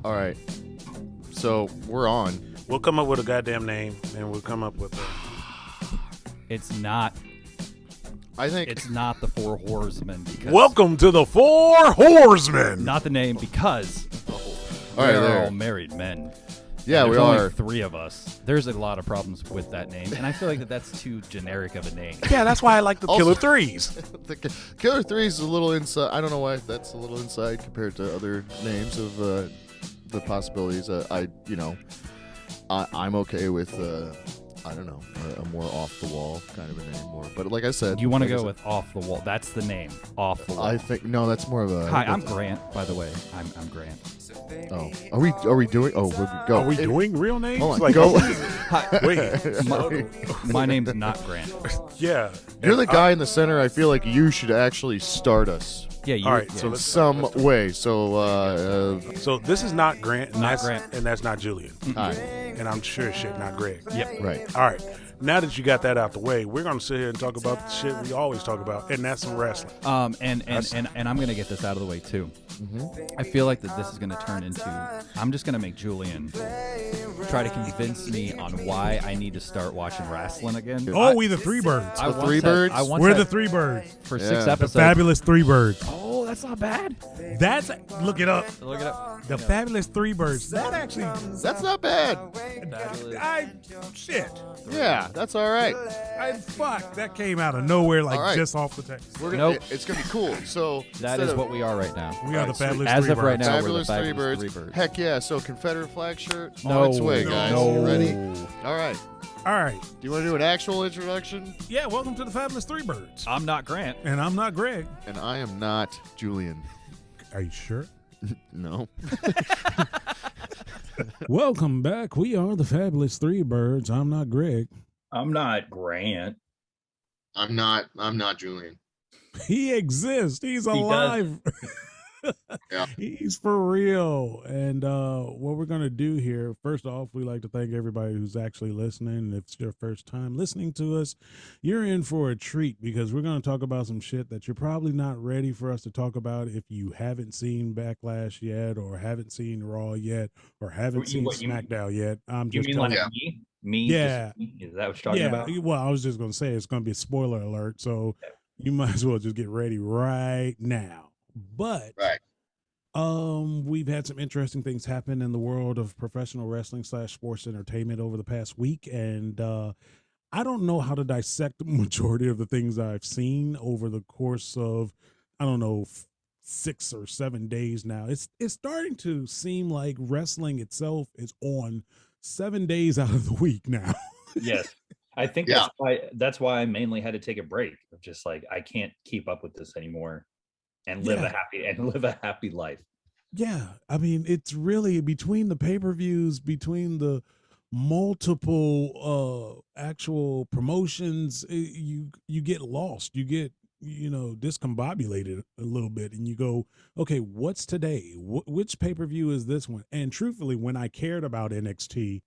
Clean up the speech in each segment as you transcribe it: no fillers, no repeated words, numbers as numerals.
All right. So we're on. We'll come up with a goddamn name, and we'll come up with a... It's not. I think It's not the Four Horsemen. Because Welcome to the Four Horsemen. Not the name because All right, we're there. all married men. Yeah, There's we only are. 3 of us. There's a lot of problems with that name, and I feel like that's too generic of a name. Yeah, that's why I like the Also- Killer Threes. The Killer 3 is a little inside. I don't know why that's a little inside compared to other names of the possibilities. I'm okay with I don't know, a more off the wall kind of a name. More, but like I said, You want to like I go said, with Off the Wall? That's the name. Off the Wall. I think no, that's more of a. Hi, I'm Grant. By the way, I'm Grant. Oh, are we doing? Oh, we'll go. Are we doing real names? Hold on, Like, go. Hi, wait. my name's not Grant. Yeah. You're the guy in the center. I feel like you should actually start us Yeah, you. All right, yeah. so in let's- some way. So, So this is not Grant, and Not that's, Grant. and that's not Julian. hi. And I'm sure as shit not Greg. Yep. Right. All right. Now that you got that out the way, we're going to sit here and talk about the shit we always talk about, and that's some wrestling. And I'm gonna get this out of the way too. I feel like that this is gonna turn into. I'm just gonna make Julian try to convince me on why I need to start watching wrestling again. Oh, we the Three Birds. I The once Three had- Birds? I once We're had- the Three Birds. for Yeah. 6 The episodes. Fabulous Three Birds. Oh, that's not bad. That's look it up. Look it up. The Fabulous Three Birds. That actually, That's not bad. shit. Yeah, that's all right. Fuck, that came out of nowhere, like All right. just off the text. We're gonna. Nope. It's gonna be cool. So That instead is of what we are right now. We are the Right, sweet. Fabulous As Three of right Birds. now, we're the Fabulous Three Fabulous Birds. Three Birds. Heck yeah! So Confederate flag shirt No. on its way, guys. No. You ready? All right. All right. Do you want to do an actual introduction? Yeah, welcome to the Fabulous Three Birds. I'm not Grant. And I'm not Greg. And I am not Julian. Are you sure? No. Welcome back. We are the Fabulous Three Birds. I'm not Greg. I'm not Grant. I'm not Julian. He exists. He's does. alive. Yeah. He's for real. And what we're going to do here, first off, we like to thank everybody who's actually listening. And if it's your first time listening to us, you're in for a treat because we're going to talk about some shit that you're probably not ready for us to talk about if you haven't seen Backlash yet or haven't seen Raw yet or haven't seen SmackDown yet. I'm You just mean telling like me? Me? Yeah. Just me? Is that what you're talking yeah, about? well, I was just going to say it's going to be a spoiler alert. So you might as well just get ready right now. But Right. we've had some interesting things happen in the world of professional wrestling / sports entertainment over the past week, and I don't know how to dissect the majority of the things I've seen over the course of 6 or 7 days now. It's starting to seem like wrestling itself is on 7 days out of the week now. Yes. I think Yeah. that's why I mainly had to take a break. Of just like I can't keep up with this anymore and live a happy life. Yeah, I mean, it's really between the pay-per-views, between the multiple actual promotions, you get lost. You get, discombobulated a little bit, and you go, okay, what's today? Which pay-per-view is this one? And truthfully, when I cared about NXT,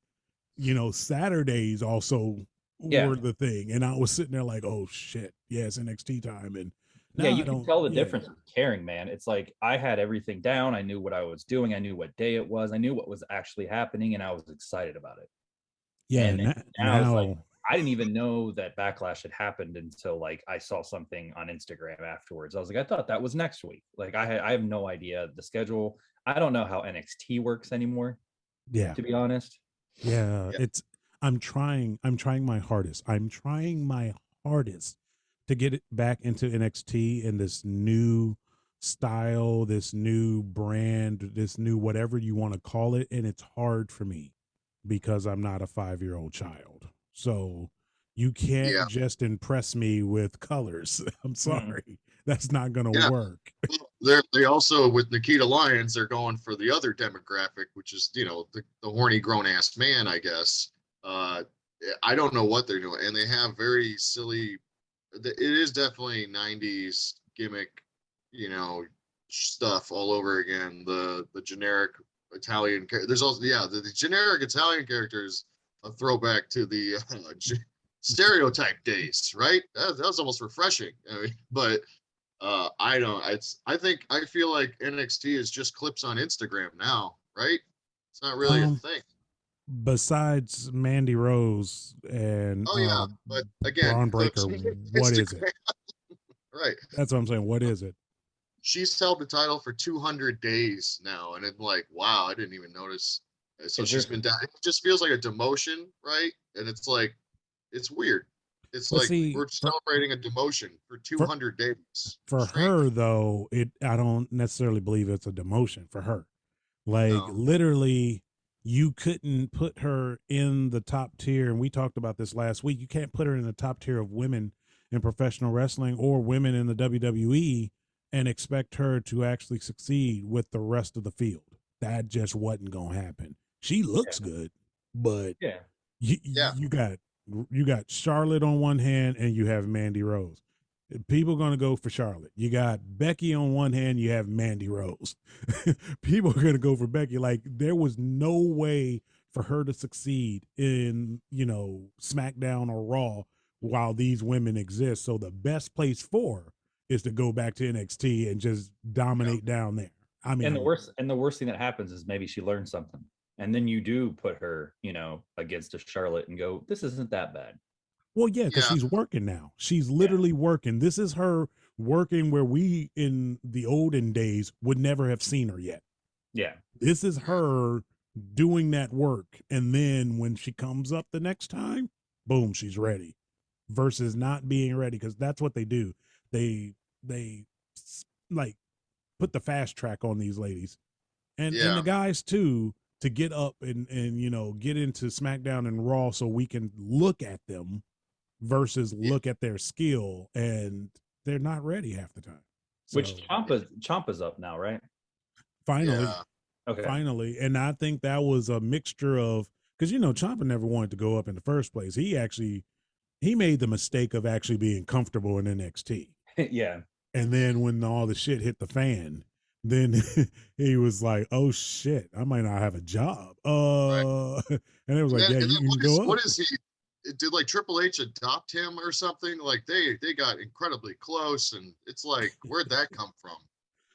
Saturdays also were the thing, and I was sitting there like, oh shit, yeah, it's NXT time, and now Yeah, I you can don't- tell the yeah. difference with caring, man. It's like I had everything down. I knew what I was doing. I knew what day it was. I knew what was actually happening, and I was excited about it. Yeah, And now, now it's like, I didn't even know that Backlash had happened until like I saw something on Instagram afterwards. I was like, I thought that was next week. Like I have no idea the schedule. I don't know how NXT works anymore, yeah. to be honest. Yeah, I'm trying my hardest. I'm trying my hardest to get it back into NXT in this new style, this new brand, this new whatever you want to call it, and it's hard for me because I'm not a 5-year-old child. So you can't just impress me with colors. I'm sorry. That's not going to work. They also, with Nikita Lyons, they're going for the other demographic, which is the horny grown ass man, I guess. I don't know what they're doing, and they have very silly. It is definitely 90s gimmick, stuff all over again. The generic Italian. There's also the generic Italian characters, a throwback to the stereotype days, right? That was almost refreshing. I mean, but I feel like NXT is just clips on Instagram now, right? It's not really a thing. Besides Mandy Rose and Oh yeah, but again, Braun Breaker, what is it? Right. That's what I'm saying. What is it? She's held the title for 200 days now, and I'm like, wow, I didn't even notice. So she's been down. It just feels like a demotion, right? And it's like, it's weird. It's But like see, we're celebrating a demotion for 200 days. For straight. her though, I don't necessarily believe it's a demotion for her. Like No. literally, you couldn't put her in the top tier, and we talked about this last week. You can't put her in the top tier of women in professional wrestling or women in the WWE and expect her to actually succeed with the rest of the field. That just wasn't gonna happen. She looks good, but you got Charlotte on one hand and you have Mandy Rose. People are going to go for Charlotte. You got Becky on one hand, you have Mandy Rose. People are going to go for Becky. Like, there was no way for her to succeed in, SmackDown or Raw while these women exist. So the best place for her is to go back to NXT and just dominate down there. I mean, and the worst thing that happens is maybe she learns something. And then you do put her, against a Charlotte and go, this isn't that bad. Well, yeah, because she's working now. She's literally working. This is her working where we in the olden days would never have seen her yet. Yeah. This is her doing that work. And then when she comes up the next time, boom, she's ready. Versus not being ready, because that's what they do. They like put the fast track on these ladies. And the guys too, to get up and get into SmackDown and Raw so we can look at them versus look at their skill, and they're not ready half the time. So, which Ciampa's up now, right? Finally. Yeah. Okay. Finally. And I think that was a mixture of, because Ciampa never wanted to go up in the first place. He made the mistake of actually being comfortable in NXT. Yeah. And then when all the shit hit the fan, then he was like, oh shit, I might not have a job. Right. And it was like, you can go up. What is he? Did like Triple H adopt him or something? Like they got incredibly close, and it's like, where'd that come from?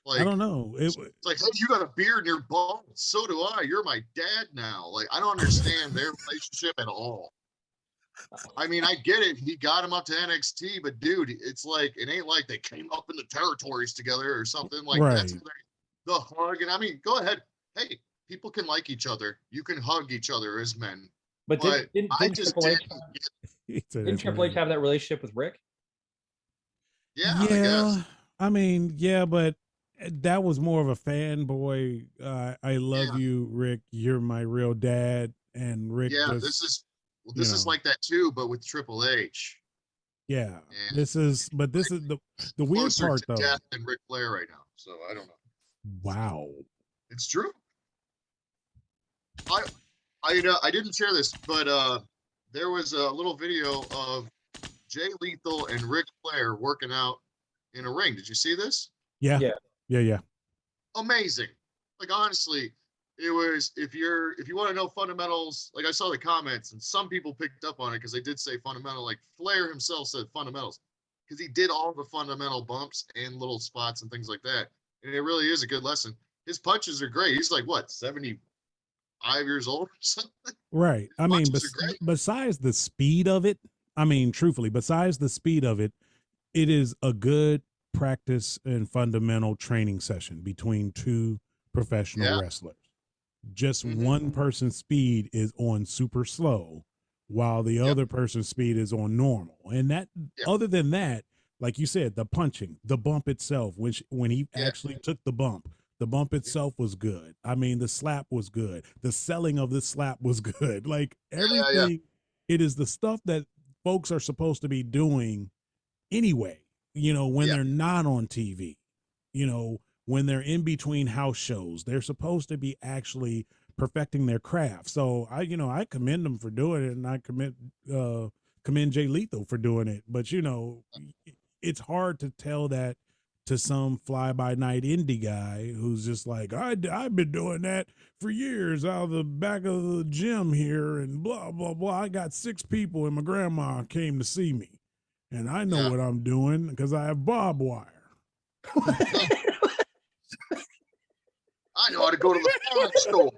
Like, I don't know. It's like, hey, you got a beard and you're bald. So do I. You're my dad now. Like, I don't understand their relationship at all. I mean, I get it. He got him up to NXT, but dude, it's like, it ain't like they came up in the territories together or something. Like, that's the hug. And I mean, go ahead. Hey, people can like each other. You can hug each other as men. But didn't Triple H have that relationship with Rick? Yeah, I guess. I mean, but that was more of a fanboy. I love you, Rick. You're my real dad. And Rick. Yeah, this is like that too, but with Triple H. Yeah, and this is the weird part though. Death and Ric Flair right now, so I don't know. Wow, it's true. I didn't share this, but there was a little video of Jay Lethal and Ric Flair working out in a ring. Did you see this? Yeah. Amazing. Like, honestly, it was, if you want to know fundamentals, like I saw the comments and some people picked up on it because they did say fundamental. Like Flair himself said fundamentals because he did all the fundamental bumps and little spots and things like that. And it really is a good lesson. His punches are great. He's like, what, 75 years old or something? Right. I mean, besides the speed of it, truthfully, besides the speed of it, it is a good practice and fundamental training session between two professional wrestlers. Just one person's speed is on super slow while the other person's speed is on normal. And that, other than that, like you said, the punching, the bump itself, which when he actually took the bump itself was good. I mean, the slap was good. The selling of the slap was good. Like everything, it is the stuff that folks are supposed to be doing anyway, when they're not on TV, when they're in between house shows, they're supposed to be actually perfecting their craft. So I commend them for doing it, and I commend Jay Lethal for doing it. But it's hard to tell that to some fly-by-night indie guy who's just like, I've been doing that for years out of the back of the gym here, and blah blah blah. I got 6 people, and my grandma came to see me, and I know what I'm doing because I have barbed wire. I know how to go to the pawn store.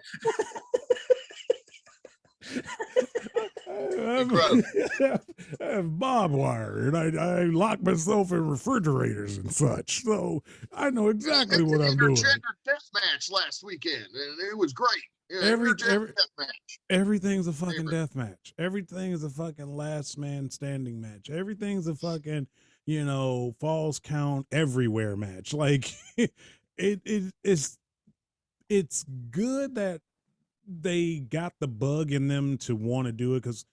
I have barbed wire, and I lock myself in refrigerators and such. So I know exactly what I'm doing. Intergender death match last weekend, and it was great. Yeah, Every intergender death match. everything's a fucking death match. Everything is a fucking last man standing match. Everything's a fucking, falls count everywhere match. Like it's good that they got the bug in them to want to do it, because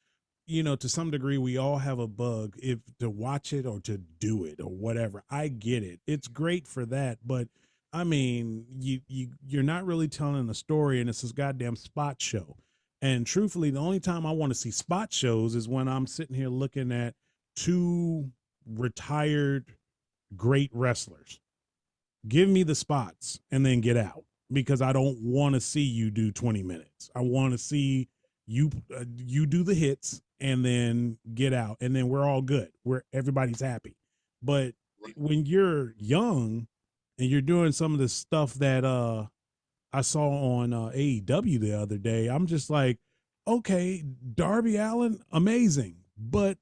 to some degree we all have a bug, if to watch it or to do it or whatever. I get it. It's great for that, but I mean, you're not really telling a story, and it's this goddamn spot show. And truthfully, the only time I want to see spot shows is when I'm sitting here looking at two retired great wrestlers. Give me the spots and then get out, because I don't want to see you do 20 minutes. I want to see you do the hits and then get out, and then we're all good. Everybody's happy. But when you're young and you're doing some of the stuff that I saw on AEW the other day, I'm just like, okay, Darby Allin, amazing, but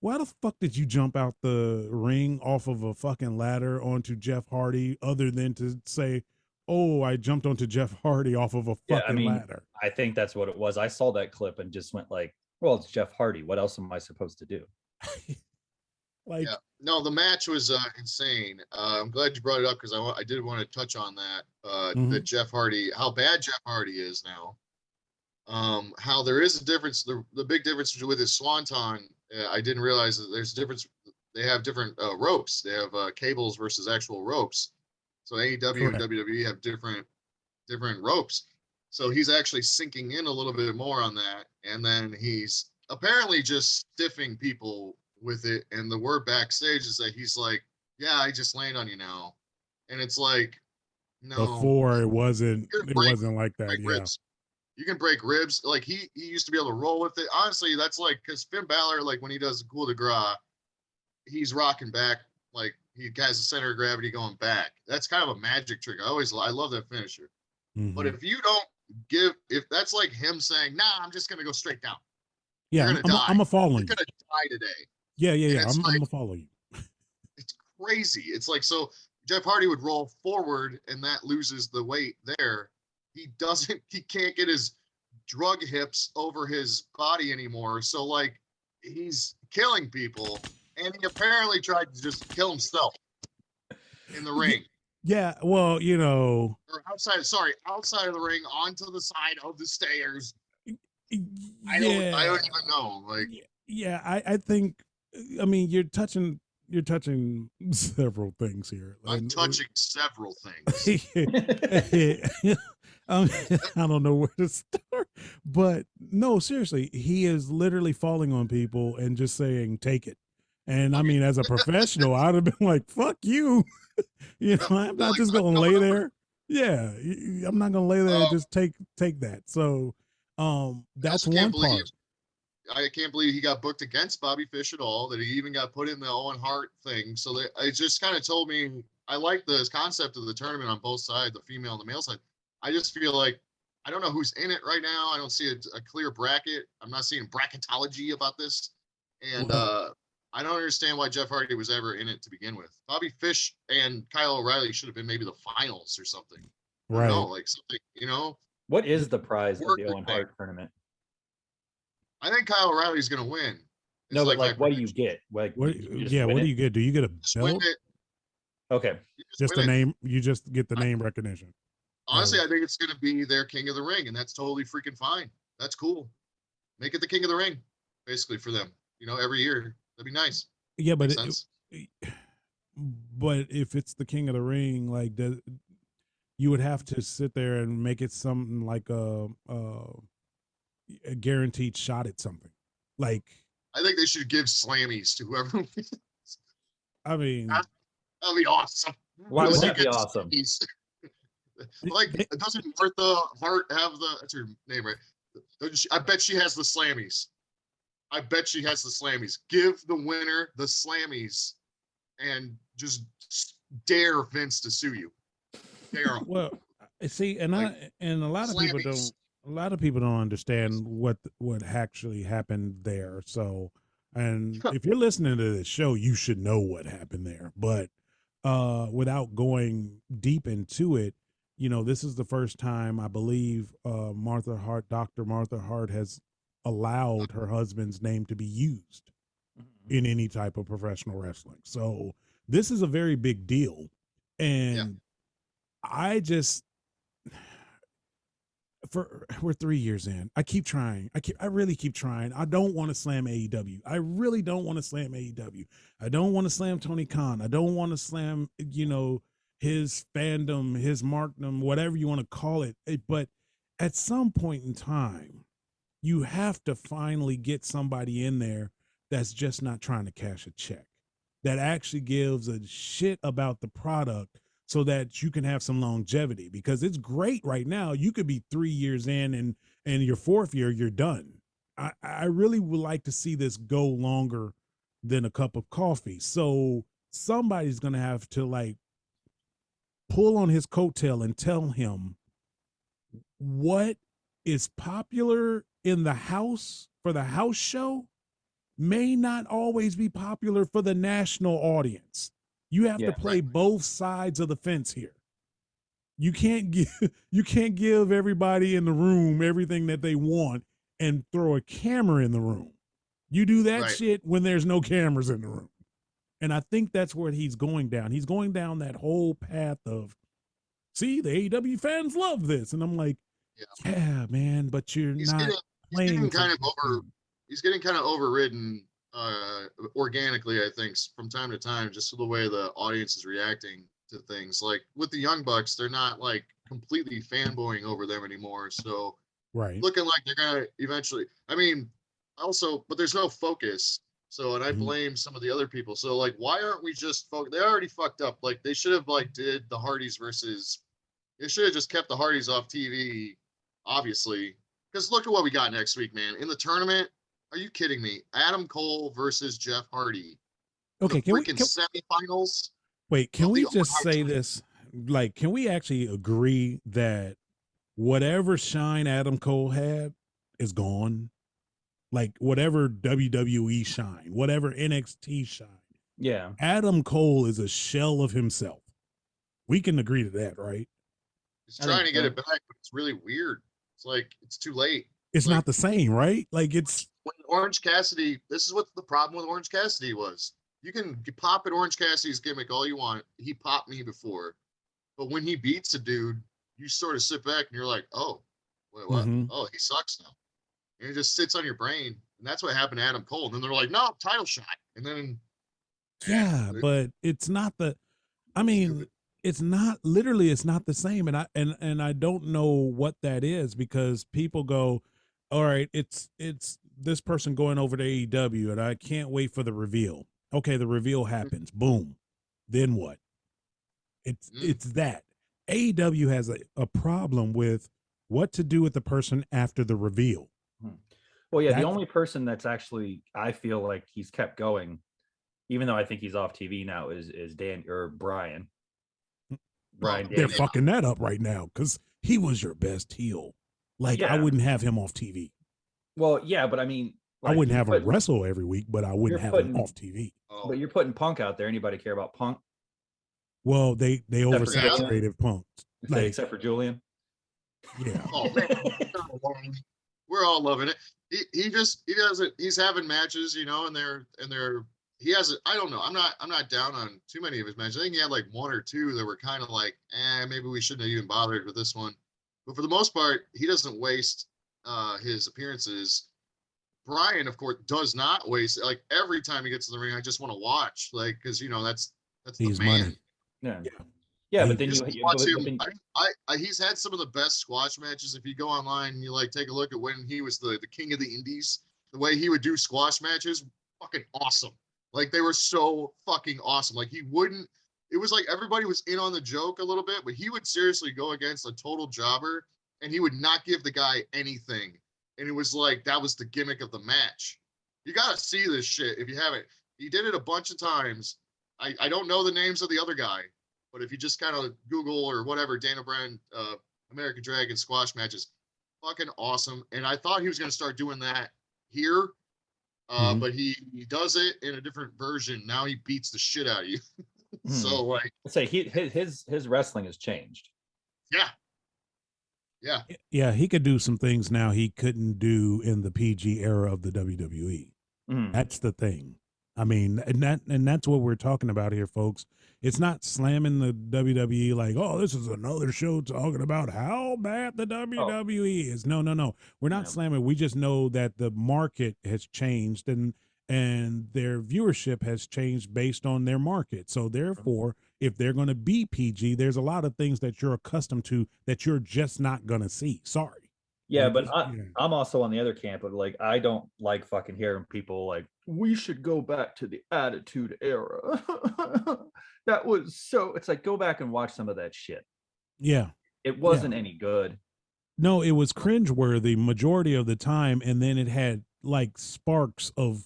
why the fuck did you jump out the ring off of a fucking ladder onto Jeff Hardy, other than to say, oh, I jumped onto Jeff Hardy off of a fucking ladder? I think that's what it was. I saw that clip and just went like, well, it's Jeff Hardy. What else am I supposed to do? Like, yeah. No, the match was insane. I'm glad you brought it up, because I did want to touch on that. That Jeff Hardy, how bad Jeff Hardy is now. How there is a difference. The big difference with his swanton, I didn't realize that there's a difference. They have different ropes. They have cables versus actual ropes. So AEW and WWE have different ropes. So he's actually sinking in a little bit more on that, and then he's apparently just stiffing people with it. And the word backstage is that he's like, "Yeah, I just land on you now," and it's like, no. Before it wasn't like that. Yeah. Ribs. You can break ribs. Like he used to be able to roll with it. Honestly, that's like, because Finn Balor, like when he does the coup de grace, he's rocking back. Like he has the center of gravity going back. That's kind of a magic trick. I love that finisher. Mm-hmm. But if you don't if that's like him saying, nah, I'm just going to go straight down. Yeah, I'm going to follow you. You're going to die today. Yeah. I'm going to follow you. It's crazy. It's like, so Jeff Hardy would roll forward and that loses the weight there. He can't get his drug hips over his body anymore. So like he's killing people, and he apparently tried to just kill himself in the ring. Yeah, well, or outside of the ring, onto the side of the stairs. I don't even know. Like, yeah, I think, I mean, you're touching several things here. I'm touching several things. I don't know where to start, but no, seriously, he is literally falling on people and just saying, take it. And I mean, as a professional, I'd have been like, fuck you. I'm not just going to lay there. Yeah. I'm not going to lay there and just take that. So that's one part. I can't believe he got booked against Bobby Fish at all, that he even got put in the Owen Hart thing. So it just kind of told me, I like the concept of the tournament on both sides, the female and the male side. I just feel like, I don't know who's in it right now. I don't see a clear bracket. I'm not seeing bracketology about this. And I don't understand why Jeff Hardy was ever in it to begin with. Bobby Fish and Kyle O'Reilly should have been maybe the finals or something. Right. Like something, What is the prize of the Owen Hart tournament? I think Kyle O'Reilly's going to win. No, but like, what do you get? Like, what do you get? Do you get a belt? Okay. Just the name. You just get the name recognition. Honestly, I think it's going to be their King of the Ring, and that's totally freaking fine. That's cool. Make it the King of the Ring, basically, for them. Every year. That'd be nice. Yeah, but but if it's the King of the Ring, like, you would have to sit there and make it something like a guaranteed shot at something. Like, I think they should give Slammies to whoever wins. I mean, that'd be awesome. Why would that be awesome? Like, doesn't Martha Hart have that's her name, right? I bet she has the Slammies. Give the winner the Slammies and just dare Vince to sue you. Dare him. Well, see, and a lot of people don't. A lot of people don't understand what actually happened there. So, and if you're listening to this show, you should know what happened there. But without going deep into it, this is the first time I believe Dr. Martha Hart has allowed her husband's name to be used in any type of professional wrestling. So this is a very big deal. And I just we're 3 years in. I keep trying. I really keep trying. I don't want to slam AEW. I really don't want to slam AEW. I don't want to slam Tony Khan. I don't want to slam, his fandom, his markdom, whatever you want to call it. But at some point in time, you have to finally get somebody in there that's just not trying to cash a check, that actually gives a shit about the product, so that you can have some longevity, because it's great right now. You could be 3 years in and your fourth year, you're done. I really would like to see this go longer than a cup of coffee. So somebody's going to have to like pull on his coattail and tell him what is popular in the house for the house show may not always be popular for the national audience. You have to play both sides of the fence here. You can't give everybody in the room everything that they want and throw a camera in the room. You do that shit when there's no cameras in the room. And I think that's where he's going down. He's going down that whole path of, see, the AEW fans love this. And I'm like, yeah man, but he's getting kind of overridden organically, I think, from time to time, just the way the audience is reacting to things. Like with the Young Bucks, they're not like completely fanboying over them anymore. So looking like they're gonna eventually, but there's no focus. So, and I blame some of the other people. So like, why aren't we just they already fucked up. Like they should have did the Hardys they should have just kept the Hardys off TV, obviously. Because look at what we got next week, man. In the tournament, are you kidding me? Adam Cole versus Jeff Hardy. Okay, can we semifinals? Wait, can we just say this? Like, can we actually agree that whatever shine Adam Cole had is gone? Like whatever WWE shine, whatever NXT shine. Yeah. Adam Cole is a shell of himself. We can agree to that, right? He's trying to get it back, but it's really weird. It's like it's too late. It's not the same, right? Like it's when Orange Cassidy. This is what the problem with Orange Cassidy was. You can pop at Orange Cassidy's gimmick all you want. He popped me before, but when he beats a dude, you sort of sit back and you're like, oh, wait, what? Oh, he sucks now. And it just sits on your brain, and that's what happened to Adam Cole. And then they're like, no, title shot, and then but it's not the. I mean. It's not the same. And I don't know what that is, because people go, all right, it's this person going over to AEW and I can't wait for the reveal. Okay. The reveal happens. Boom. Then what? It's that AEW has a problem with what to do with the person after the reveal. Well, yeah. The only person that's actually, I feel like he's kept going, even though I think he's off TV now, is Brian. They're fucking that up right now because he was your best heel. I wouldn't have him off TV. Well, yeah, but I mean, I wouldn't have him wrestle every week, but I wouldn't have him off TV. But you're putting Punk out there. Anybody care about Punk? Well, they oversaturated Punk, except for Julian. Yeah. Oh man, we're all loving it. He doesn't. He's having matches, and they're. He has I don't know. I'm not down on too many of his matches. I think he had like one or two that were kind of like, maybe we shouldn't have even bothered with this one. But for the most part, he doesn't waste his appearances. Brian, of course, does not waste. Like every time he gets in the ring, I just want to watch, because that's he's the man. Money. Yeah. But then he's had some of the best squash matches. If you go online and you take a look at when he was the king of the indies, the way he would do squash matches, fucking awesome. Like they were so fucking awesome. Like it was like everybody was in on the joke a little bit, but he would seriously go against a total jobber and he would not give the guy anything. And it was like, that was the gimmick of the match. You got to see this shit if you haven't. He did it a bunch of times. I don't know the names of the other guy, but if you just kind of Google or whatever, Dana Bryan, American Dragon squash matches, fucking awesome. And I thought he was going to start doing that here, but he does it in a different version. Now he beats the shit out of you. So like, I'd say his wrestling has changed. Yeah, he could do some things now he couldn't do in the PG era of the WWE. That's the thing. I mean, and that's what we're talking about here, folks. It's not slamming the WWE like, oh, this is another show talking about how bad the WWE is. No. We're not slamming. We just know that the market has changed and their viewership has changed based on their market. So therefore, if they're going to be PG, there's a lot of things that you're accustomed to that you're just not going to see. Sorry. Yeah, but I'm also on the other camp of like, I don't like fucking hearing people like, we should go back to the Attitude Era. That was so, it's like, go back and watch some of that shit. Yeah. It wasn't any good. No, it was cringeworthy majority of the time. And then it had like sparks of,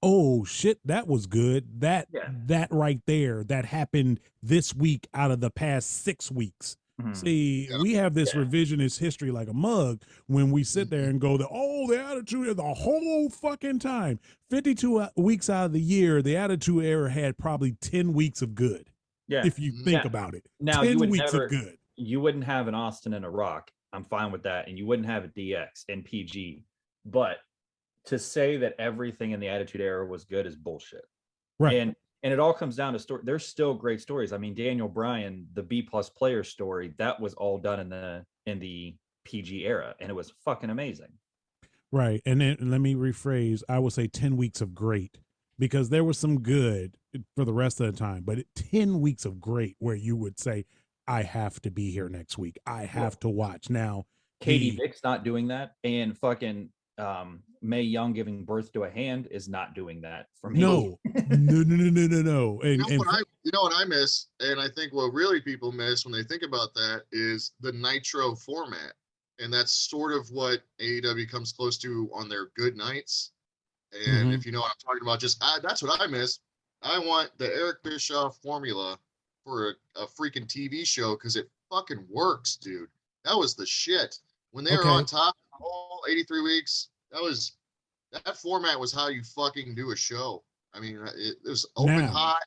oh shit, that was good. That right there, that happened this week out of the past 6 weeks. See, we have this revisionist history like a mug when we sit there and go, the Attitude Era, the whole fucking time. 52 weeks out of the year, the Attitude Era had probably 10 weeks of good. Yeah. If you think about it. Now, 10 weeks of good. You wouldn't have an Austin and a Rock. I'm fine with that. And you wouldn't have a DX and PG. But to say that everything in the Attitude Era was good is bullshit. Right. And it all comes down to story. There's still great stories. I mean, Daniel Bryan, the B+ player story, that was all done in the PG era, and it was fucking amazing. Right. And then let me rephrase. I would say 10 weeks of great, because there was some good for the rest of the time, but 10 weeks of great where you would say, I have to be here next week. I have to watch. Now, Katie Vick's not doing that, and fucking Mae Young giving birth to a hand is not doing that for me. No. And, you know what I miss, and I think what really people miss when they think about that is the Nitro format, and that's sort of what AEW comes close to on their good nights. And if you know what I'm talking about, just that's what I miss. I want the Eric Bischoff formula for a freaking TV show because it fucking works, dude. That was the shit when they were on top all 83 weeks. That format was how you fucking do a show. I mean, it was open hot,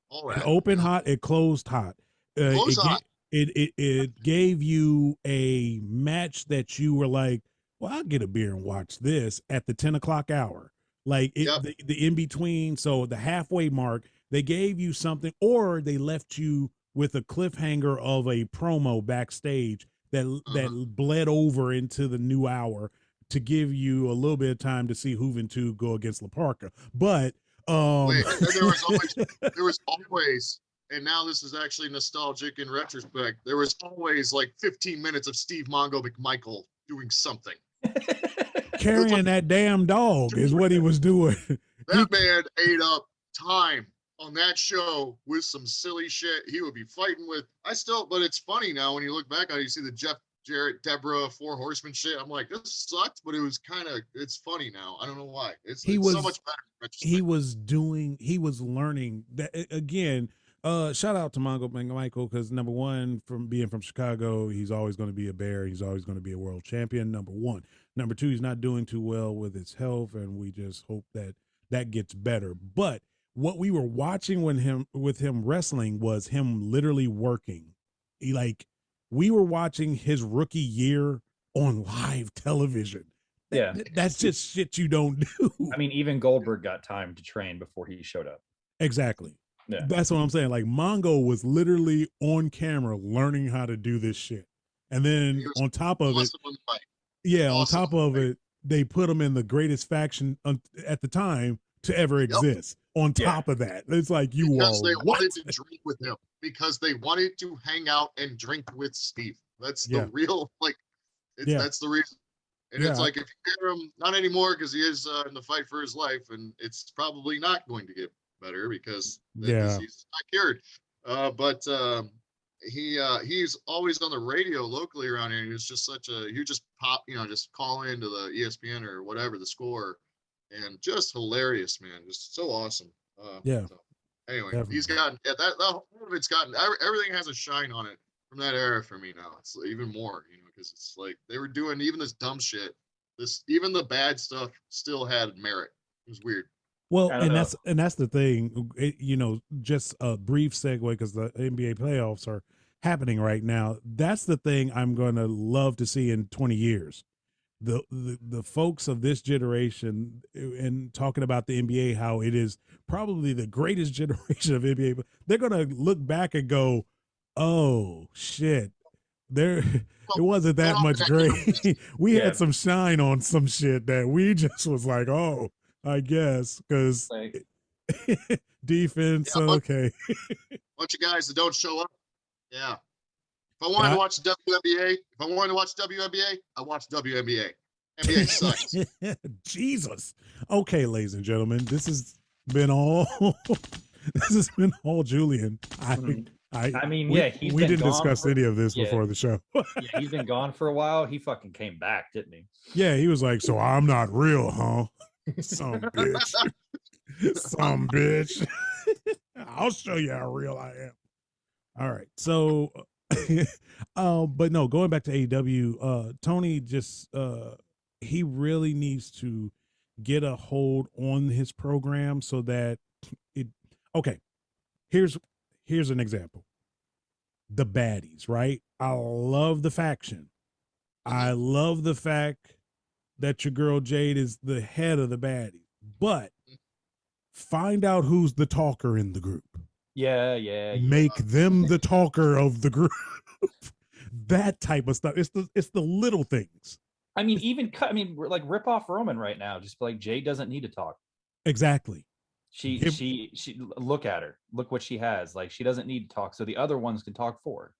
all that. Open hot, it closed hot. It gave you a match that you were like, well, I'll get a beer and watch this at the 10 o'clock hour. Like the in between, so the halfway mark, they gave you something, or they left you with a cliffhanger of a promo backstage that bled over into the new hour to give you a little bit of time to see Juventud go against La Parca. But there was always, and now this is actually nostalgic in retrospect, there was always like 15 minutes of Steve Mongo McMichael doing something. Carrying that damn dog is what he was doing. That man ate up time on that show with some silly shit. He would be fighting with, but it's funny now when you look back on it, you see the Jeff Jarrett, Deborah, Four Horsemen shit. I'm like, this sucked, but it's funny now. I don't know why. It's so much better. He was learning that again. Shout out to Mongo McMichael, because number one, from being from Chicago, he's always going to be a bear. He's always going to be a world champion. Number one. Number two, he's not doing too well with his health, and we just hope that gets better. But what we were watching with him wrestling was him literally working. We were watching his rookie year on live television. Yeah. That's just shit you don't do. I mean, even Goldberg got time to train before he showed up. Exactly. Yeah. That's what I'm saying. Like, Mongo was literally on camera learning how to do this shit. And then on top of it, they put him in the greatest faction at the time to ever exist. On top of that, it's like wanted to drink with him, because they wanted to hang out and drink with Steve. That's the real that's the reason. And it's like, if you hear him, not anymore, because he is in the fight for his life, and it's probably not going to get better because he's not cured. But he's always on the radio locally around here. He was just you just pop, just call into the ESPN or whatever, the Score. And just hilarious, man. Just so awesome. So, anyway, definitely. He's gotten that all of it's gotten, everything has a shine on it from that era for me now. It's even more, because it's like they were doing even this dumb shit. Even the bad stuff still had merit. It was weird. Well, I don't know. that's the thing. Just a brief segue because the NBA playoffs are happening right now. That's the thing I'm going to love to see in 20 years. The folks of this generation, and talking about the NBA, how it is probably the greatest generation of NBA, they're going to look back and go, "Oh shit, there it wasn't that much great. We Yeah. had some shine on some shit that we just was like, oh, I guess, because Like, defense, Yeah, okay." bunch of guys that don't show up. Yeah. If I wanted to watch WNBA, I watch WNBA. NBA sucks. Jesus. Okay, ladies and gentlemen, this has been all this has been all Julian. I mean, we, yeah, he's we been didn't gone discuss for- any of this yeah. before the show. yeah, he's been gone for a while. He fucking came back, didn't he? Yeah, he was like, "So I'm not real, huh? Some bitch." Some bitch. I'll show you how real I am. All right. So but no, going back to AEW, Tony just he really needs to get a hold on his program so that it okay. Here's an example. The baddies, right? I love the faction. I love the fact that your girl Jade is the head of the baddies. But find out who's the talker in the group. Yeah. Make them the talker of the group. That type of stuff. It's the little things. I mean, we're like rip off Roman right now. Just like Jade doesn't need to talk. Exactly. She look at her. Look what she has. Like she doesn't need to talk, so the other ones can talk for her.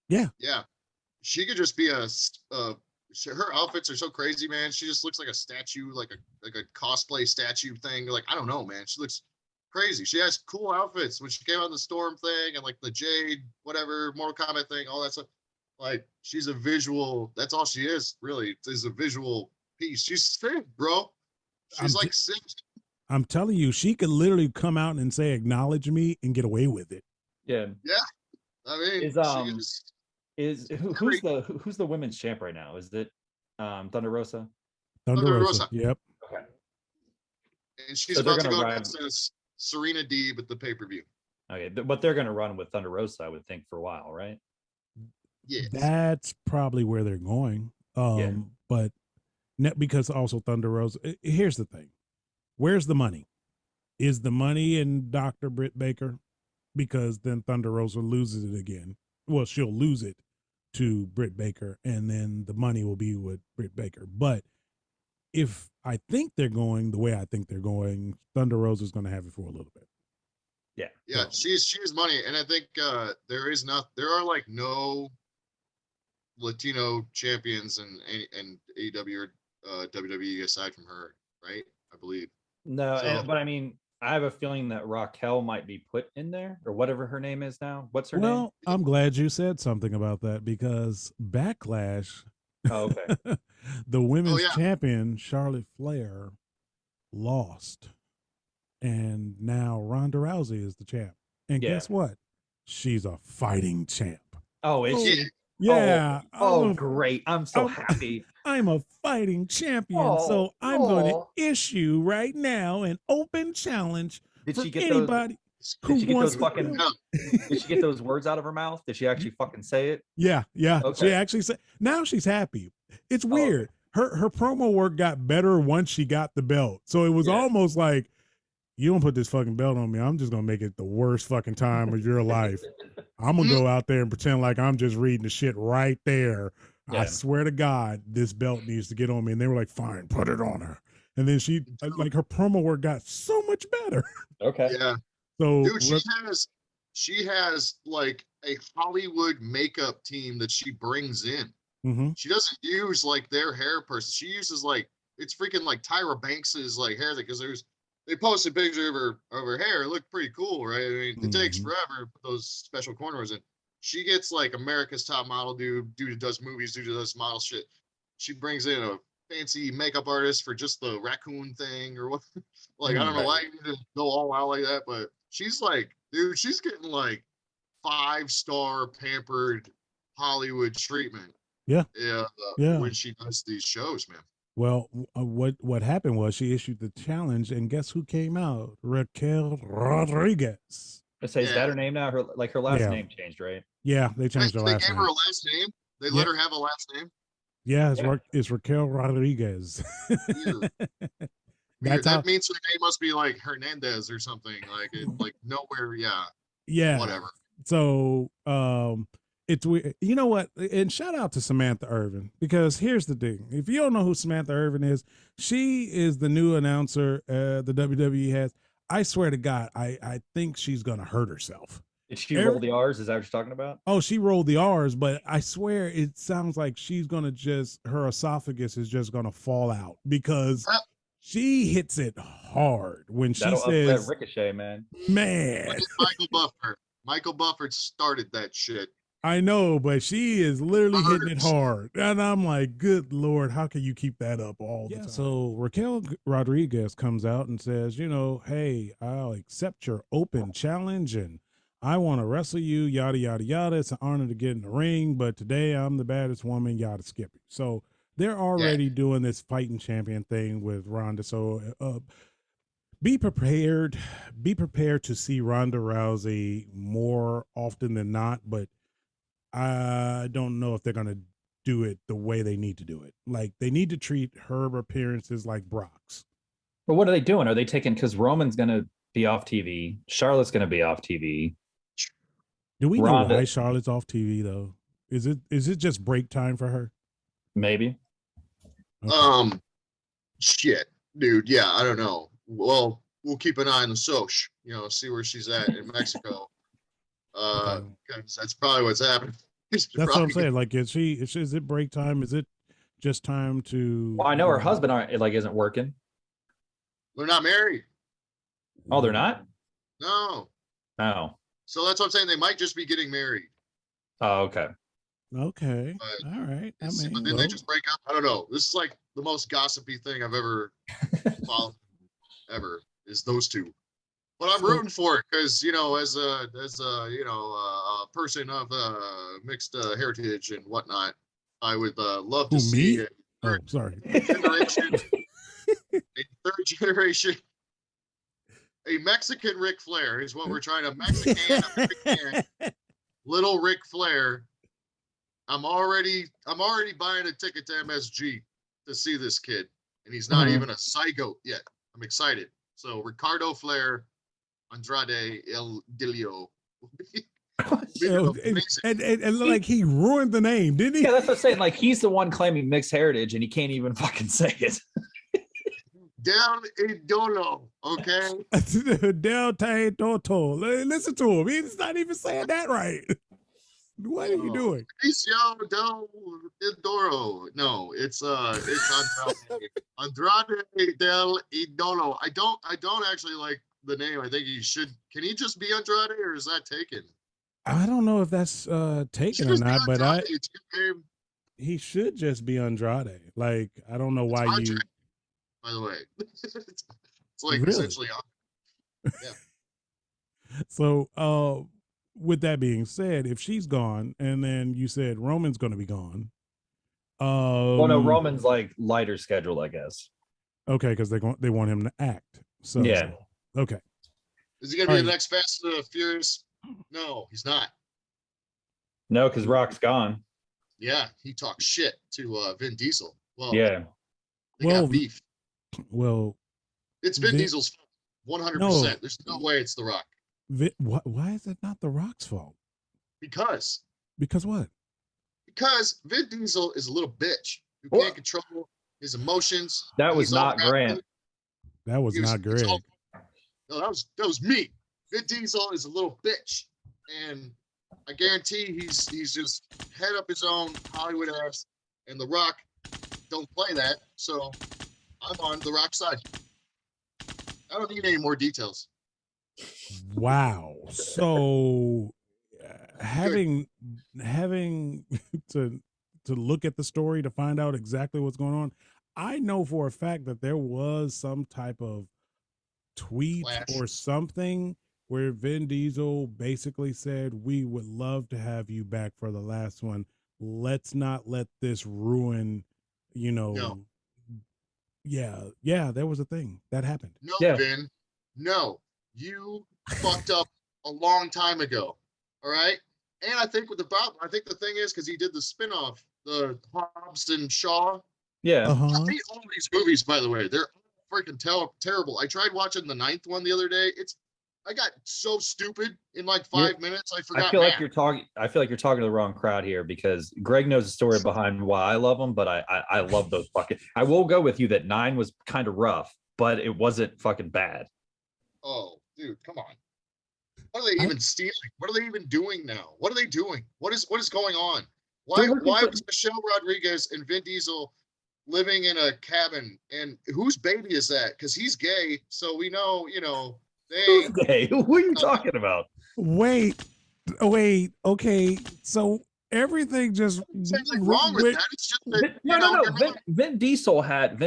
Yeah. Yeah. She could just be her outfits are so crazy, man. She just looks like a statue, like a cosplay statue thing. Like, I don't know, man. She looks crazy. She has cool outfits when she came out in the Storm thing and like the Jade, whatever, Mortal Kombat thing, all that stuff. Like, she's a visual. That's all she is, really. Is a visual piece. She's sick, bro. She's like sick. I'm telling you, she could literally come out and say, "Acknowledge me," and get away with it. Yeah. Yeah. I mean, who's the women's champ right now? Is it Thunder Rosa? Thunder Rosa. Yep. Okay. And she's about to go against Serena Deeb at the pay-per-view. Okay, but they're gonna run with Thunder Rosa, I would think, for a while, right? Yes. That's probably where they're going. But because also Thunder Rosa. Here's the thing: where's the money? Is the money in Dr. Britt Baker? Because then Thunder Rosa loses it again. Well, she'll lose it to Britt Baker, and then the money will be with Britt Baker. But if I think they're going the way I think they're going, Thunder Rosa is going to have it for a little bit. Yeah, she's money, and I think there are like no Latino champions in AEW or WWE aside from her, right? I believe. No, but I mean, I have a feeling that Raquel might be put in there, or whatever her name is now. What's her name? Well, I'm glad you said something about that because Backlash. Oh, okay. The women's champion, Charlotte Flair, lost. And now Ronda Rousey is the champ. And guess what? She's a fighting champ. Oh, is she? Yeah. Great. I'm so happy. I'm a fighting champion. So I'm going to issue right now an open challenge for anybody. Did she get those words out of her mouth? Did she actually fucking say it? Yeah. Okay. She actually said. Now she's happy. It's weird. Her promo work got better once she got the belt. So it was almost like, you don't put this fucking belt on me, I'm just gonna make it the worst fucking time of your life. I'm gonna go out there and pretend like I'm just reading the shit right there. I swear to God, this belt needs to get on me. And they were like, fine, put it on her. And then she, like, her promo work got so much better. Okay. Yeah. So dude, she has like a Hollywood makeup team that she brings in. Mm-hmm. She doesn't use like their hair person. She uses like, it's freaking like Tyra Banks's like hair, because they posted a picture of her hair. It looked pretty cool, right? I mean, it takes forever to put those special corners in. She gets like America's Top Model dude who does movies, dude who does model shit. She brings in a fancy makeup artist for just the raccoon thing or what. Like, I don't know why you need to go all out like that, but she's like, dude, she's getting like 5-star pampered Hollywood treatment. Yeah. Yeah. When she does these shows, man. Well, what happened was she issued the challenge, and guess who came out? Raquel Rodriguez. I say, is that her name now? Her last name changed, right? Yeah, they changed her They last gave name. her a last name. They let her have a last name. Yeah, it's Raquel Rodriguez. That means her name must be like Hernandez or something. Like nowhere. Yeah. Yeah. Whatever. So it's weird. You know what? And shout out to Samantha Irvin, because here's the thing. If you don't know who Samantha Irvin is, she is the new announcer the WWE has. I swear to God, I think she's gonna hurt herself. Did she roll the R's? Is that what you're talking about? Oh, she rolled the R's, but I swear it sounds like she's gonna her esophagus is just gonna fall out, because she hits it hard when she says Ricochet, man. Michael Buffer started that shit. I know, but she is literally hitting it hard. And I'm like, good Lord, how can you keep that up all the time? So Raquel Rodriguez comes out and says, hey, I'll accept your open challenge and I want to wrestle you, yada, yada, yada. It's an honor to get in the ring, but today I'm the baddest woman, yada, Skippy. So they're already doing this fighting champion thing with Ronda. So be prepared to see Ronda Rousey more often than not, but I don't know if they're going to do it the way they need to do it. Like, they need to treat her appearances like Brock's. But what are they doing? Are they taking, because Roman's going to be off TV, Charlotte's going to be off TV. Do we know why Charlotte's off TV though? Is it just break time for her? Maybe. Okay. Shit, dude. Yeah, I don't know. Well, we'll keep an eye on the Soch, see where she's at in Mexico. Because that's probably what's happening. That's what I'm saying. Like, is it break time? Is it just time to? Well, I know her husband isn't working. They're not married. Oh, they're not? No. Oh. So that's what I'm saying. They might just be getting married. Oh, okay. Okay. All right. But then they just break up. I don't know. This is like the most gossipy thing I've ever followed ever, is those two. But I'm rooting for it because, as a person of mixed heritage and whatnot, I would love to see a third generation, a Mexican Ric Flair is what we're trying to Mexican little Ric Flair. I'm already buying a ticket to MSG to see this kid, and he's not even a zygote yet. I'm excited. So Ricardo Flair, Andrade El Idilio. and like, he ruined the name, didn't he? Yeah, that's what I'm saying. Like, he's the one claiming mixed heritage, and he can't even fucking say it. Del Idolo, okay? Del Toto. Listen to him. He's not even saying that right. What are you doing? Mauricio Del Idoro. No, it's Andrade Del Idolo. I don't actually like the name. I think he should. Can he just be Andrade, or is that taken? I don't know if that's taken or not, but he should just be Andrade. Like, I don't know why you. By the way, it's like really? Essentially, yeah. So, with that being said, if she's gone, and then you said Roman's going to be gone. Well, no, Roman's like lighter scheduled, I guess. Okay, because they want him to act. So yeah. Okay. Is he going to be the next Fast and the Furious? No, he's not. No, because Rock's gone. Yeah, he talks shit to Vin Diesel. Well, yeah. They got beef. Well, it's Vin Diesel's fault. 100%. There's no way it's The Rock. Why is it not The Rock's fault? Because what? Because Vin Diesel is a little bitch who can't control his emotions. That was not Grant. That was not Greg. No, that was me. Vin Diesel is a little bitch, and I guarantee he's just head up his own Hollywood ass. And The Rock don't play that, so I'm on The Rock's side. I don't need any more details. Wow. So having to look at the story to find out exactly what's going on, I know for a fact that there was some type of tweet or something where Vin Diesel basically said, "We would love to have you back for the last one. Let's not let this ruin, you know." No. Yeah, there was a thing that happened. No, Yeah. Vin. No. You fucked up a long time ago. All right. And I think the thing is because he did the spin-off, the Hobbs and Shaw. Yeah. Uh-huh. I hate all these movies, by the way. They're freaking terrible. I tried watching the 9th one the other day. I got so stupid in like 5 minutes. I forgot. I feel like you're talking to the wrong crowd here, because Greg knows the story behind why I love them, but I love those fucking. I will go with you that 9 was kind of rough, but it wasn't fucking bad. Oh, dude, come on. What are they even stealing? What are they even doing now? What are they doing? What is going on? Why was Michelle Rodriguez and Vin Diesel living in a cabin? And whose baby is that? Because he's gay, so we know, Who's gay? Who are you talking about? Wait. Okay, so everything just There's nothing wrong with that. It's just that, No. Vin Diesel had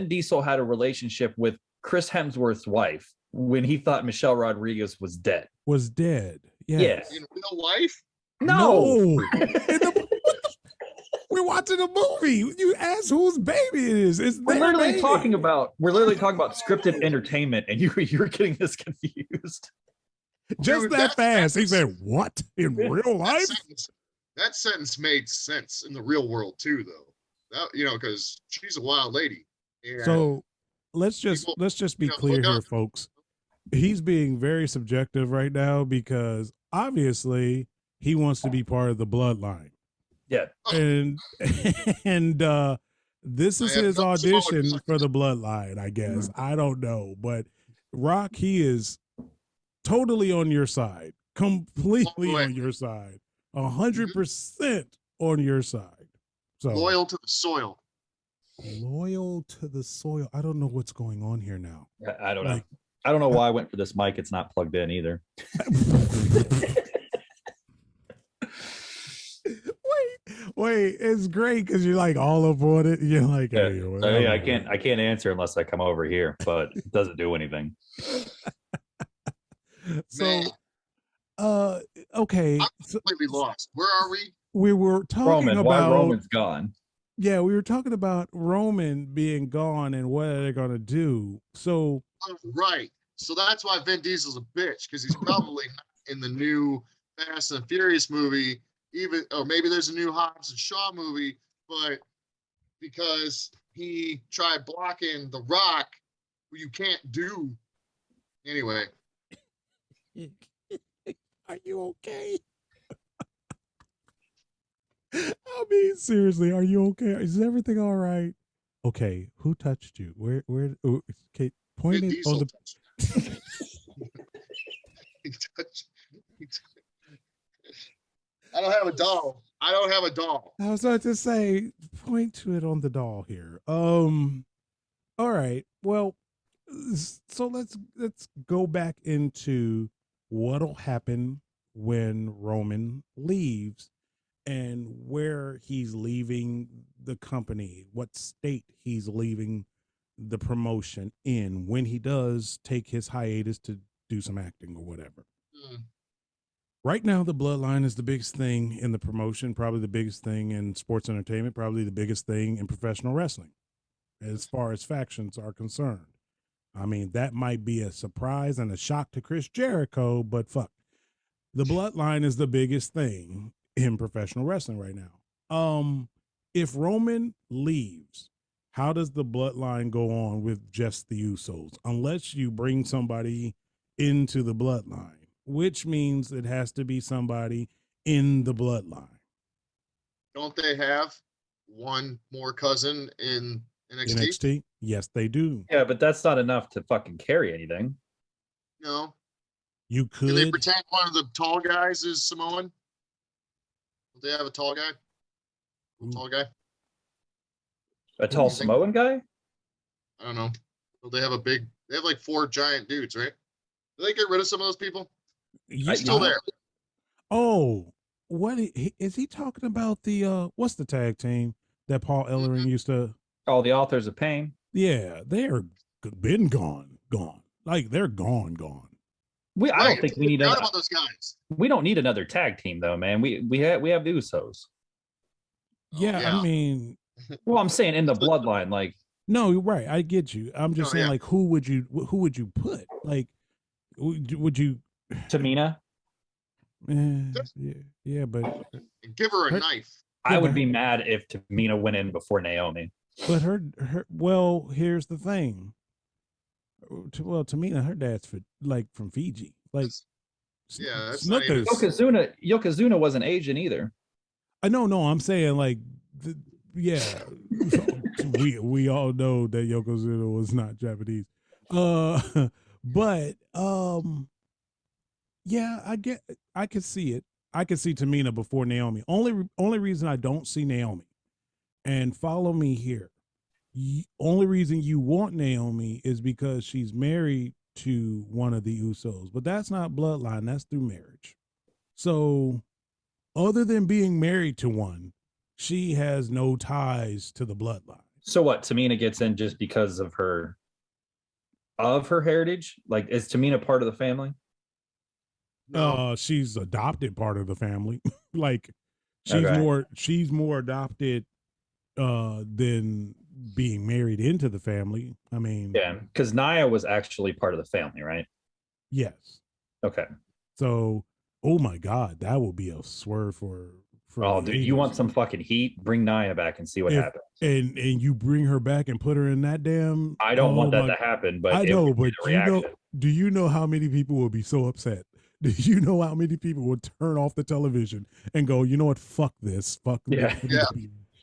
a relationship with Chris Hemsworth's wife when he thought Michelle Rodriguez was dead. Was dead. Yes. in real life. No. We're watching a movie. You ask whose baby it is. It's We're literally talking about scripted entertainment, and you're getting this confused. Just Dude, that fast. He said, "What in real life?" That sentence made sense in the real world too, though. That because she's a wild lady. And So let's just be clear here, folks. He's being very subjective right now because obviously he wants to be part of the bloodline. Yeah. And this is his audition for the bloodline, I guess. I don't know, but Rock, he is totally on your side, completely on your side, 100% on your side. So loyal to the soil. Loyal to the soil. I don't know what's going on here now. I don't know. I don't know why I went for this mic. It's not plugged in either. Wait, it's great because you're like all up on it. You're like, hey, I can't answer unless I come over here, but it doesn't do anything. So, okay. I'm completely lost. Where are we? We were talking about why Roman's gone. Yeah, we were talking about Roman being gone and what are they going to do. So, right. So that's why Vin Diesel's a bitch, because he's probably not in the new Fast and Furious movie, or maybe there's a new Hobbs and Shaw movie, but because he tried blocking The Rock, who you can't do. Anyway. Are you okay? I mean, seriously, are you okay? Is everything all right? Okay, who touched you? Where? Okay, point Vin it Diesel on the. He touched. I don't have a doll. I was about to say, point to it on the doll here. All right. Well, so let's go back into what'll happen when Roman leaves and where he's leaving the company, what state he's leaving the promotion in when he does take his hiatus to do some acting or whatever. Right now, the bloodline is the biggest thing in the promotion, probably the biggest thing in sports entertainment, probably the biggest thing in professional wrestling, as far as factions are concerned. I mean, that might be a surprise and a shock to Chris Jericho, but fuck. The bloodline is the biggest thing in professional wrestling right now. If Roman leaves, how does the bloodline go on with just the Usos? Unless you bring somebody into the bloodline, which means it has to be somebody in the bloodline. Don't they have one more cousin in NXT? NXT? Yes, they do. Yeah, but that's not enough to fucking carry anything. No. You could. Can they pretend one of the tall guys is Samoan? Don't they have a tall guy? Tall guy? A tall Samoan guy? I don't know. Well, they have like 4 giant dudes, right? Did they get rid of some of those people? He's still there. Oh, what is he talking about? The what's the tag team that Paul Ellering used to? Oh, the Authors of Pain. Yeah, they're been gone. Like they're gone. I don't think we need about those guys. We don't need another tag team though, man. We have the Usos. Yeah, yeah. I mean, well, I'm saying in the bloodline, like. No, you're right. I get you. I'm just saying, like, who would you put? Like, would you Tamina? Yeah, but give her a knife. I would be mad if Tamina went in before Naomi. But her well, here's the thing. Well, Tamina, her dad's from Fiji. Like, yeah, that's Yokozuna wasn't Asian either. No, I'm saying like, we all know that Yokozuna was not Japanese. But yeah, I could see it. I could see Tamina before Naomi. Only reason I don't see Naomi, and follow me here. Only reason you want Naomi is because she's married to one of the Usos, but that's not bloodline. That's through marriage. So, other than being married to one, she has no ties to the bloodline. So what? Tamina gets in just because of her heritage? Like, is Tamina part of the family? No. She's adopted part of the family. Like, she's more adopted than being married into the family. I mean, yeah, because Nia was actually part of the family, right? Yes. Okay. So, oh my God, that will be a swerve for. Oh, dude, you want some fucking heat? Bring Nia back and see what happens. And you bring her back and put her in that damn. I don't want that to happen, but I know, but do you know how many people will be so upset? Do you know how many people would turn off the television and go, you know what? Fuck this. Fuck yeah.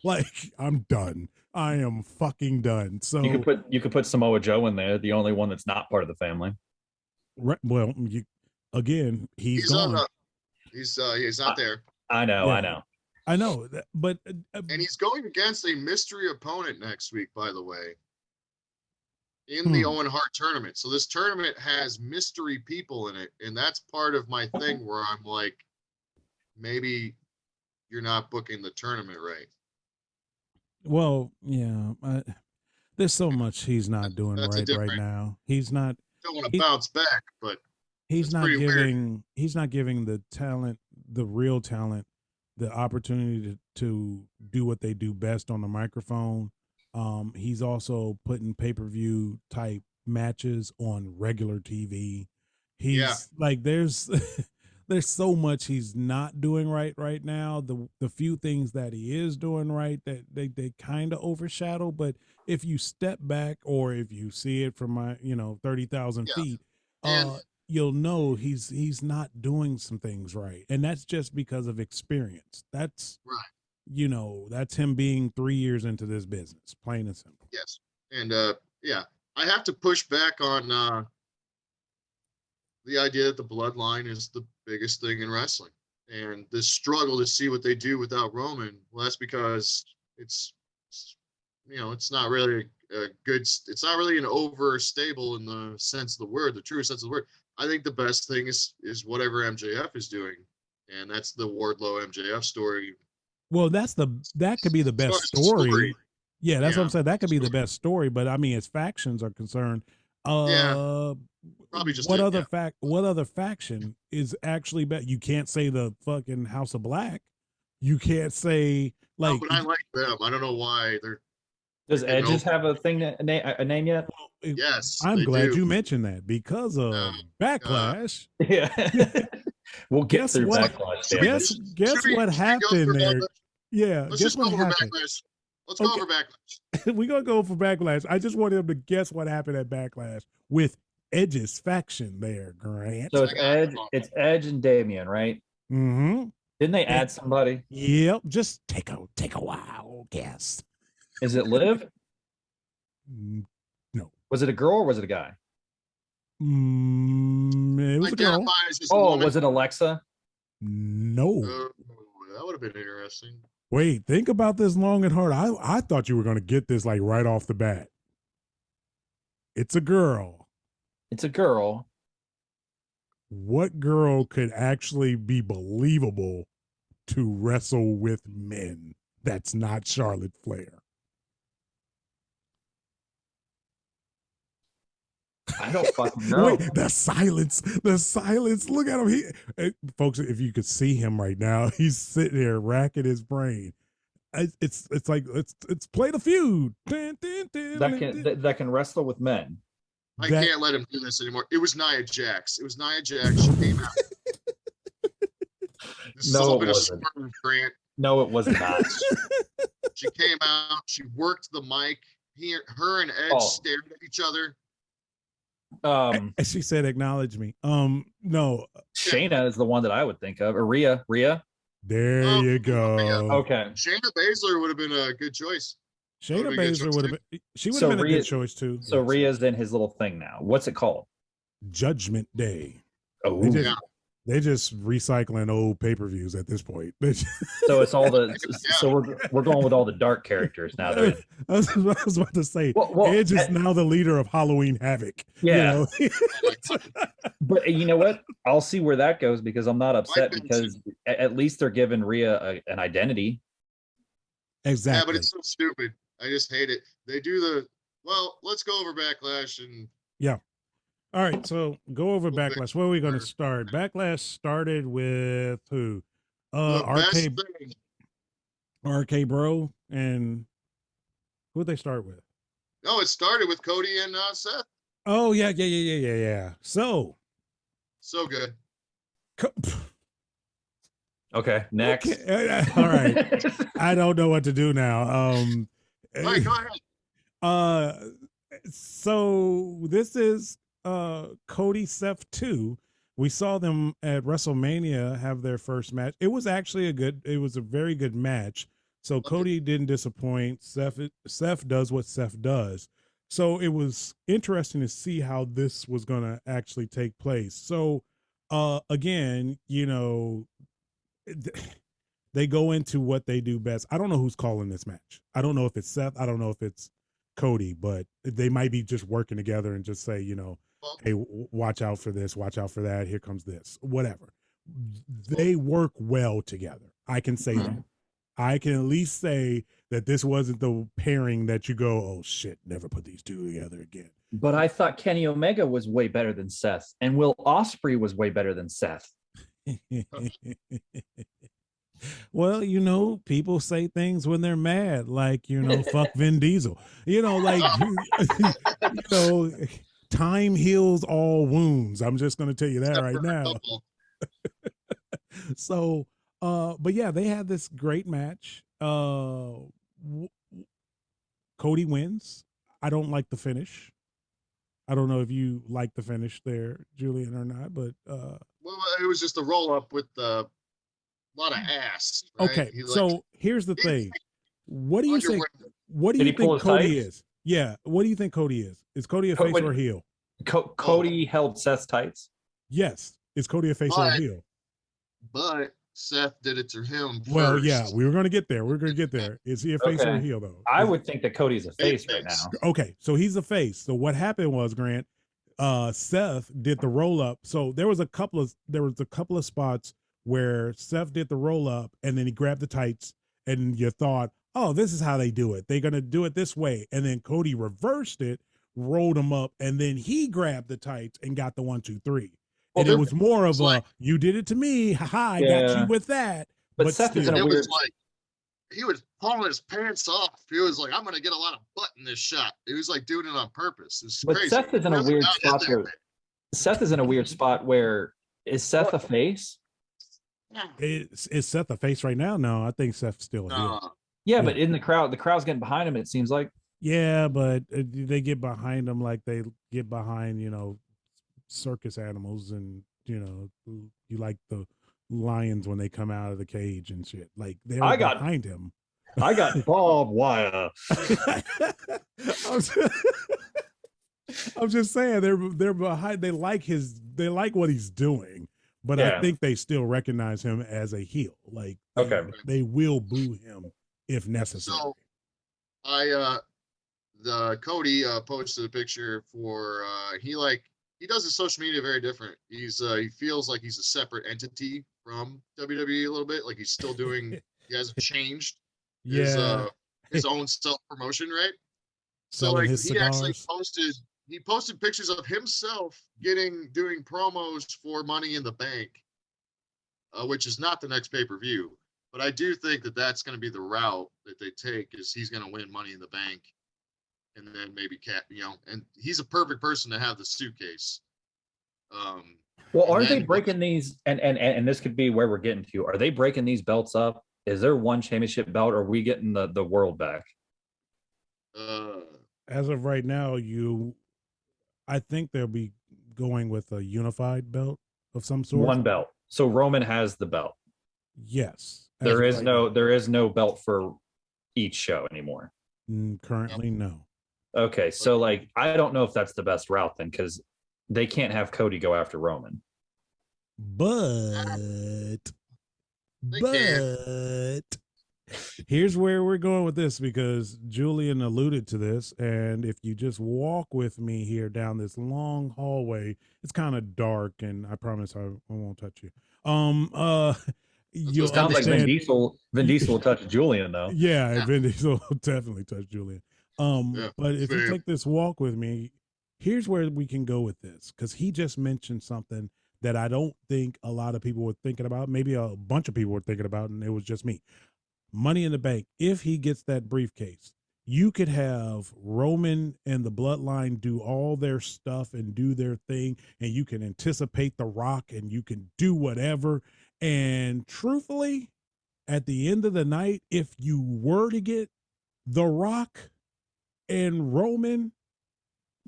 Like, I'm done. I am fucking done. So you could put Samoa Joe in there, the only one that's not part of the family. Right. Well, he's gone. He's not there. I know. But and he's going against a mystery opponent next week, by the way, in the Owen Hart tournament. So this tournament has mystery people in it, and that's part of my thing where I'm like, maybe you're not booking the tournament right. Well, yeah, there's so much he's not doing right now. He's not. Don't want to bounce back, but he's not giving the talent, the real talent, the opportunity to do what they do best on the microphone. He's also putting pay-per-view type matches on regular TV. He's like, there's so much he's not doing right now. The few things that he is doing right, that they kind of overshadow. But if you step back, or if you see it from 30,000 feet, you'll know he's not doing some things right, and that's just because of experience. That's right. That's him being 3 years into this business, plain and simple. Yes, and I have to push back on the idea that the bloodline is the biggest thing in wrestling, and this struggle to see what they do without Roman. Well, that's because it's not really a good. It's not really an overstable in the sense of the word, the true sense of the word. I think the best thing is whatever MJF is doing, and that's the Wardlow MJF story. Well, that could be the best story. Yeah, that's what I'm saying. That could be the best story, but I mean, as factions are concerned, probably just what other faction is actually better? You can't say the fucking House of Black. You can't say like. No, but I like them. I don't know why they're. Does Edges have a name yet? Yes, I'm glad you mentioned that because of Backlash. Yeah. We'll guess what Backlash. Guess what happened there? Yeah, guess what happened. Let's go over Backlash. We're gonna go for Backlash. I just want him to guess what happened at Backlash with Edge's faction there, Grant. So it's Edge and Damian, right? Mm-hmm. Didn't they add somebody? Yep. Just take a wild guess. Is it Liv? No. Was it a girl or was it a guy? It was a girl. Oh, was it Alexa? No. That would have been interesting. Wait, think about this long and hard. I thought you were going to get this like right off the bat. It's a girl. It's a girl. What girl could actually be believable to wrestle with men that's not Charlotte Flair? I don't fucking know. Wait, the silence. Look at him. Folks, if you could see him right now, he's sitting there racking his brain. It's like it's play the feud. That can wrestle with men. I can't let him do this anymore. It was Nia Jax. She came out. This has all been a swerve, Grant. No, it was not. She came out. She worked the mic. Her and Edge stared at each other. And she said, "Acknowledge me." No. Shayna is the one that I would think of. Or Rhea. There you go. Okay. Shayna Baszler would have been a good choice. Shayna Baszler would have been. She would have been a good choice too. So Rhea's in his little thing now. What's it called? Judgment Day. Oh, they just recycling old pay-per-views at this point. So it's all the. So we're going with all the dark characters now. I was about to say, Edge is now the leader of Halloween Havoc. Yeah. You know? But you know what? I'll see where that goes because I'm not upset because at least they're giving Rhea an identity. Exactly. Yeah, but it's so stupid. I just hate it. They do let's go over Backlash and. Yeah. All right, so go over Backlash. Where are we going to start? Backlash started with who? RK Bro, and who'd they start with? No, it started with Cody and Seth. Oh yeah. So good. Okay, next. Okay. All right. I don't know what to do now. All right, go ahead. So this is Cody Seth 2. We saw them at WrestleMania have their first match. It was actually a very good match. So Cody didn't disappoint. Seth does what Seth does. So it was interesting to see how this was going to actually take place. So again, they go into what they do best. I don't know who's calling this match. I don't know if it's Seth. I don't know if it's Cody, but they might be just working together and just say, hey, watch out for this, watch out for that. Here comes this, whatever. They work well together. I can say that. I can at least say that this wasn't the pairing that you go, oh shit, never put these two together again. But I thought Kenny Omega was way better than Seth, and Will Ospreay was way better than Seth. Well, people say things when they're mad, like, fuck Vin Diesel. Time heals all wounds. I'm just going to tell you that right now. So, but yeah, they had this great match. Cody wins. I don't like the finish. I don't know if you like the finish there, Julian, or not, but well, it was just a roll up with a lot of ass. Right? Okay, so here's the thing. What do you think? What do you think Cody is? Yeah, what do you think Cody is? Is Cody a face or a heel? Cody held Seth's tights. Yes, is Cody a face or a heel? But Seth did it to him. Well, first. yeah, we were going to get there. Is he a face or a heel though? I would think that Cody's a face right now. Okay, so he's a face. So what happened was, Grant, Seth did the roll up. So there was a couple of spots where Seth did the roll up and then he grabbed the tights and you thought, oh, this is how they do it. They're going to do it this way. And then Cody reversed it, rolled them up, and then he grabbed the tights and got the 1, 2, 3. And it was more of you did it to me. Haha, I got you with that. But Seth is in a weird... he was pulling his pants off. He was like, I'm going to get a lot of butt in this shot. He was like doing it on purpose. It's crazy. Seth is in a weird spot Seth is in a weird spot where, is Seth a face? Is Seth a face right now? No, I think Seth's still a heel. Yeah, but in the crowd's getting behind him, it seems like. Yeah, but they get behind him like they get behind, circus animals, and you like the lions when they come out of the cage and shit. Like they're behind him. I got barbed wire. I'm just saying they're behind. They like what he's doing, but I think they still recognize him as a heel. Like they will boo him if necessary. So Cody posted a picture for he does his social media very different. He feels like he's a separate entity from WWE a little bit. Like he's still doing. He hasn't changed. His own self promotion, right? So like he actually he posted pictures of himself doing promos for Money in the Bank, which is not the next pay-per-view. But I do think that that's going to be the route that they take, is he's going to win Money in the Bank, and then maybe and he's a perfect person to have the suitcase. Well, are they breaking these? And this could be where we're getting to. Are they breaking these belts up? Is there one championship belt, or are we getting the world back? As of right now, I think they'll be going with a unified belt of some sort. One belt. So Roman has the belt. Yes. There is no belt for each show anymore. Currently, no. Okay, so like I don't know if that's the best route then, because they can't have Cody go after Roman. But here's where we're going with this, because Julian alluded to this, and if you just walk with me here down this long hallway, it's kind of dark, and I promise I won't touch you. It sounds like Vin Diesel will touch Julian though. Yeah, Vin Diesel will definitely touch Julian. But if you take this walk with me, here's where we can go with this, because he just mentioned something that I don't think a lot of people were thinking about. Maybe a bunch of people were thinking about, and it was just me. Money in the Bank. If he gets that briefcase, you could have Roman and the Bloodline do all their stuff and do their thing, and you can anticipate The Rock, and you can do whatever. And truthfully, at the end of the night, if you were to get The Rock and Roman,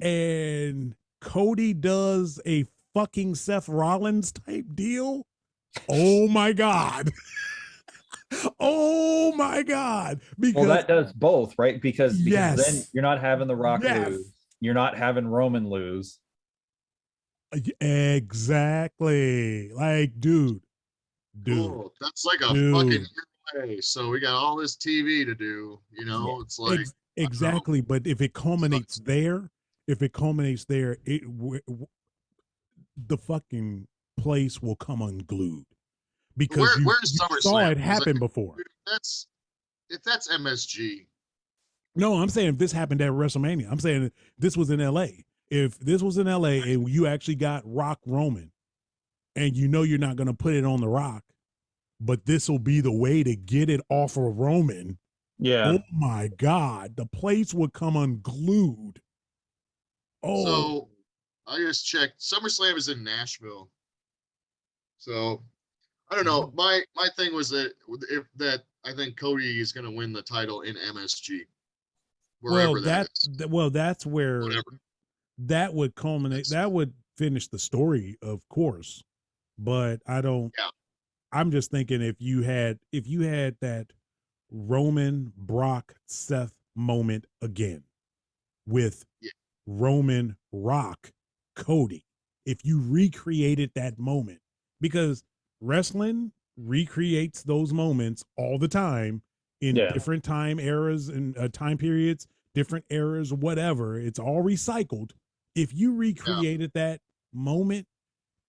and Cody does a fucking Seth Rollins type deal, oh my God. Oh my God. Because that does both, right? Because yes, then you're not having The Rock lose. You're not having Roman lose. Exactly. Like, dude. Cool. That's like a fucking way. So we got all this TV to do, it's like exactly. But if it culminates there, the fucking place will come unglued, because you saw it happen before. If that's MSG. No, I'm saying if this happened at WrestleMania, I'm saying this was in LA. If this was in LA and you actually got Rock Roman, and you're not going to put it on The Rock, but this will be the way to get it off of Roman. Yeah. Oh my God, the place would come unglued. Oh. So I just checked. SummerSlam is in Nashville. So I don't know. My thing was that I think Cody is going to win the title in MSG. That's where whatever. That would culminate. That would finish the story, of course. But I don't. Yeah. I'm just thinking if you had that Roman, Brock, Seth moment again with Roman, Rock, Cody, if you recreated that moment, because wrestling recreates those moments all the time in different time eras and time periods, different eras, whatever. It's all recycled. If you recreated that moment,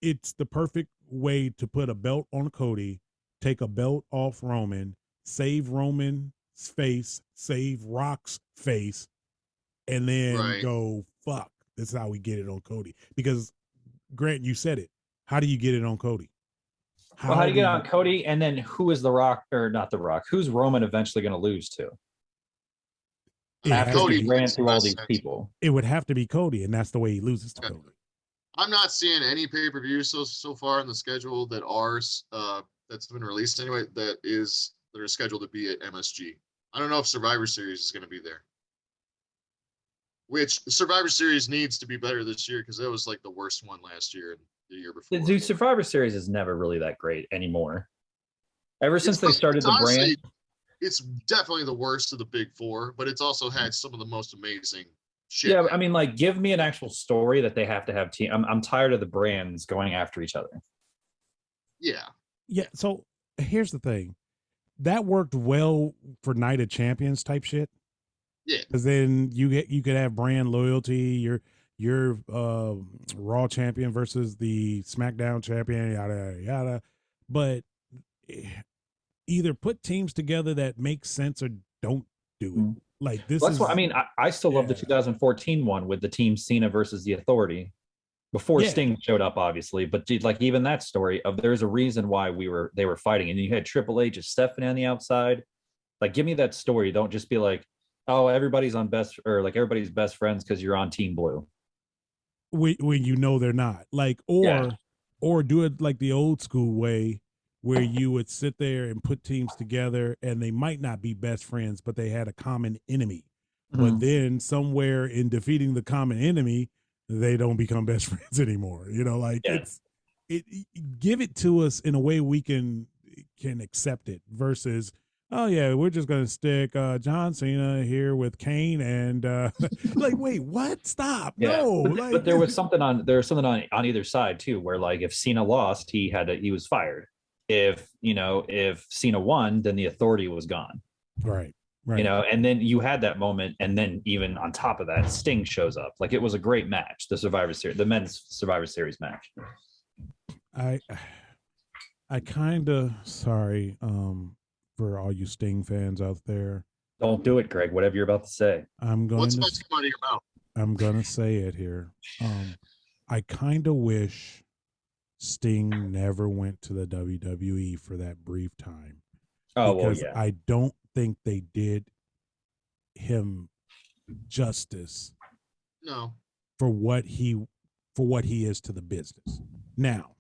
it's the perfect way to put a belt on Cody, take a belt off Roman, save Roman's face, save Rock's face, and then go, fuck, this is how we get it on Cody. Because, Grant, you said it. How do you get it on Cody? How do you get on Cody? And then who is The Rock, or not The Rock? Who's Roman eventually going to lose to? After he ran through all these people. It would have to be Cody, and that's the way he loses to Cody. I'm not seeing any pay-per-views so far in the schedule that are that's been released anyway that are scheduled to be at MSG. I don't know if Survivor Series is going to be there. Which Survivor Series needs to be better this year, because that was like the worst one last year and the year before. Dude, Survivor Series is never really that great anymore. Ever since they started the brand, it's definitely the worst of the big four, but it's also had some of the most amazing shit. Yeah, I mean, like, give me an actual story that they have to have team. I'm tired of the brands going after each other. Yeah. So here's the thing, that worked well for Night of Champions type shit. Yeah, because then you could have brand loyalty. Your Raw champion versus the SmackDown champion, yada yada yada. But either put teams together that make sense or don't do it. Like this Well, that's is what I mean. I still love the yeah. 2014 one with the team Cena versus the Authority before Yeah. Sting showed up, obviously. But like even that story of there's a reason why they were fighting, and you had Triple H and Stephanie on the outside. Like, give me that story. Don't just be like, oh, everybody's on best or like everybody's best friends because you're on Team Blue. When you know they're not, like, Yeah. or do it like the old school way where you would sit there and put teams together and they might not be best friends, but they had a common enemy. But Mhm. then somewhere in defeating the common enemy, they don't become best friends anymore. You know, like Yeah. it give it to us in a way we can accept it versus, oh yeah, we're just gonna stick John Cena here with Kane and like, wait, what? Stop. Yeah. No, But, like but there was something on either side too, where like if Cena lost, he was fired. If Cena won, then the Authority was gone. right. Right. And then you had that moment, and then even on top of that, Sting shows up. Like, it was a great match, the men's Survivor Series match. I kind of sorry for all you Sting fans out there. Don't do it, Greg. Whatever you're about to say. What's about to come out of your mouth? I'm going to say it here. I kind of wish Sting never went to the WWE for that brief time. Oh, because well, yeah. I don't think they did him justice No. for what he is to the business. Now,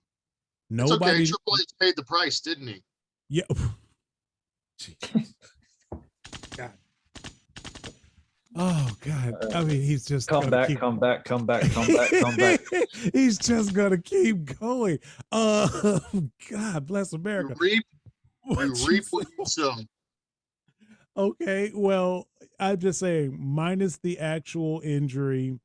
It's okay. nobody Triple H paid the price, didn't he? yeah. God. Oh God. I mean, he's just come back. He's just gonna keep going. God bless America. You reap what you sow. Okay, well, I'm just saying, minus the actual injury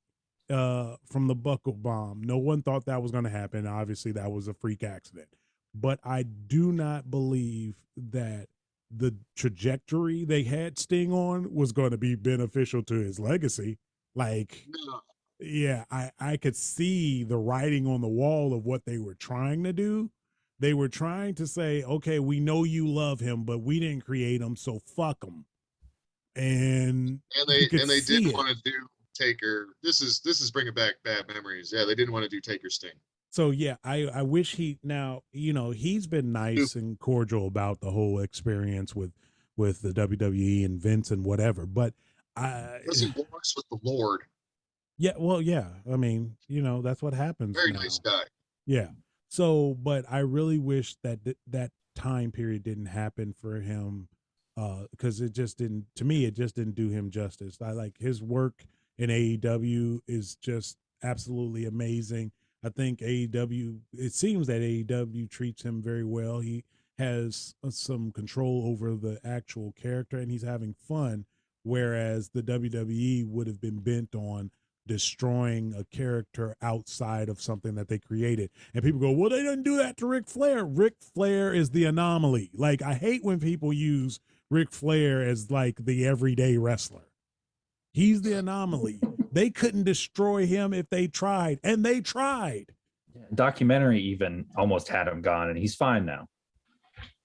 from the buckle bomb, no one thought that was going to happen. Obviously, that was a freak accident. But I do not believe that the trajectory they had Sting on was going to be beneficial to his legacy. Like, No. yeah, I could see the writing on the wall of what they were trying to do. They were trying to say, okay, we know you love him, but we didn't create him, so fuck him. And they see didn't it. want to do Taker. This is bringing back bad memories. Yeah, they didn't want to do Taker Sting. So yeah, I wish he's been nice and cordial about the whole experience with the WWE and Vince and whatever, but Because he walks with the Lord. yeah, well, yeah. I mean, that's what happens. Very now. nice guy. Yeah. So, but I really wish that that time period didn't happen for him, because it just didn't. To me, it just didn't do him justice. I like his work in AEW is just absolutely amazing. I think AEW. It seems that AEW treats him very well. He has some control over the actual character, and he's having fun. Whereas the WWE would have been bent on destroying a character outside of something that they created. And people go, well, they didn't do that to Ric Flair. Ric Flair is the anomaly. Like, I hate when people use Ric Flair as like the everyday wrestler. He's the anomaly. They couldn't destroy him if they tried, and they tried. Documentary even almost had him gone, and he's fine now.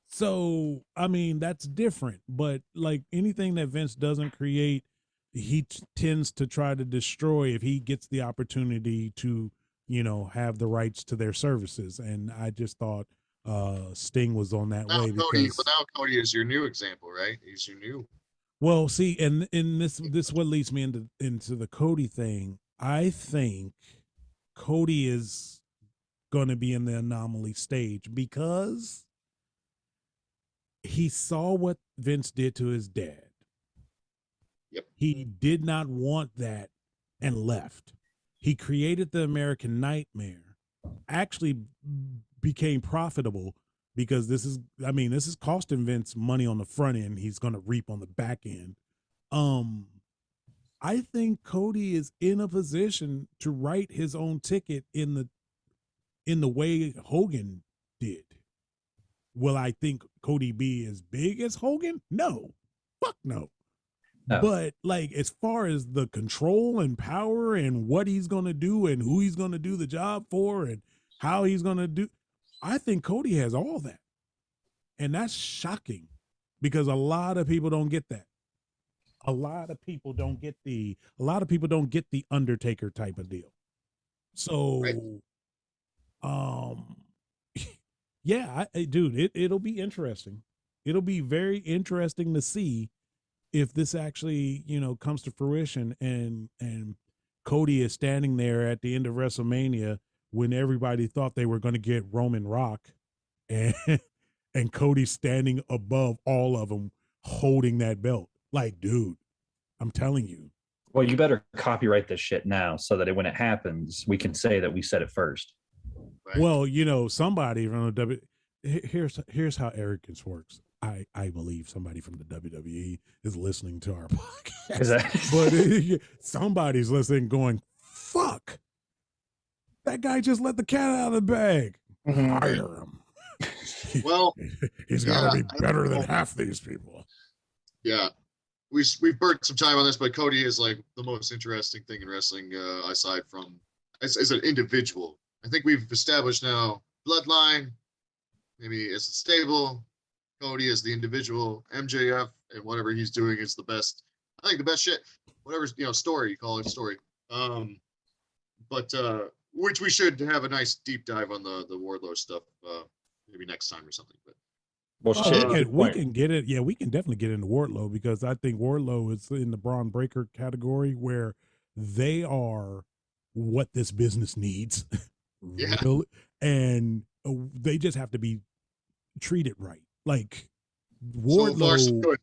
So, I mean, that's different. But like anything that Vince doesn't create, he tends to try to destroy if he gets the opportunity to, have the rights to their services. And I just thought Sting was on that way because now Cody is your new example, right? He's your new. Well, see, and in this what leads me into the Cody thing. I think Cody is going to be in the anomaly stage because he saw what Vince did to his dad. Yep. He did not want that and left. He created the American Nightmare, actually became profitable because this is costing Vince money on the front end. He's going to reap on the back end. I think Cody is in a position to write his own ticket in the way Hogan did. Will I think Cody be as big as Hogan? No. Fuck no. No. But like, as far as the control and power and what he's going to do and who he's going to do the job for and how he's going to do, I think Cody has all that. And that's shocking because a lot of people don't get that. a lot of people don't get the Undertaker type of deal. So, um, yeah, dude, it'll be interesting. It'll be very interesting to see if this actually, comes to fruition, and Cody is standing there at the end of WrestleMania when everybody thought they were going to get Roman Rock, and and Cody standing above all of them holding that belt. Like, dude, I'm telling you. Well, you better copyright this shit now so that when it happens, we can say that we said it first. Right. Well, somebody from the here's how arrogance works. I believe somebody from the WWE is listening to our podcast, but somebody's listening, going, "Fuck, that guy just let the cat out of the bag. Hire him." Well, he's got to be better than half these people. Yeah, we've burnt some time on this, but Cody is like the most interesting thing in wrestling, aside from as an individual. I think we've established now Bloodline, maybe as a stable, Cody as the individual, MJF and whatever he's doing is the best. I think the best shit. Whatever story you call it, story. But which we should have a nice deep dive on the Wardlow stuff, maybe next time or something. But we can get it. Yeah, we can definitely get into Wardlow, because I think Wardlow is in the Braun Breaker category, where they are what this business needs. Yeah. Really, and they just have to be treated right. Like Wardlow. So far, so good.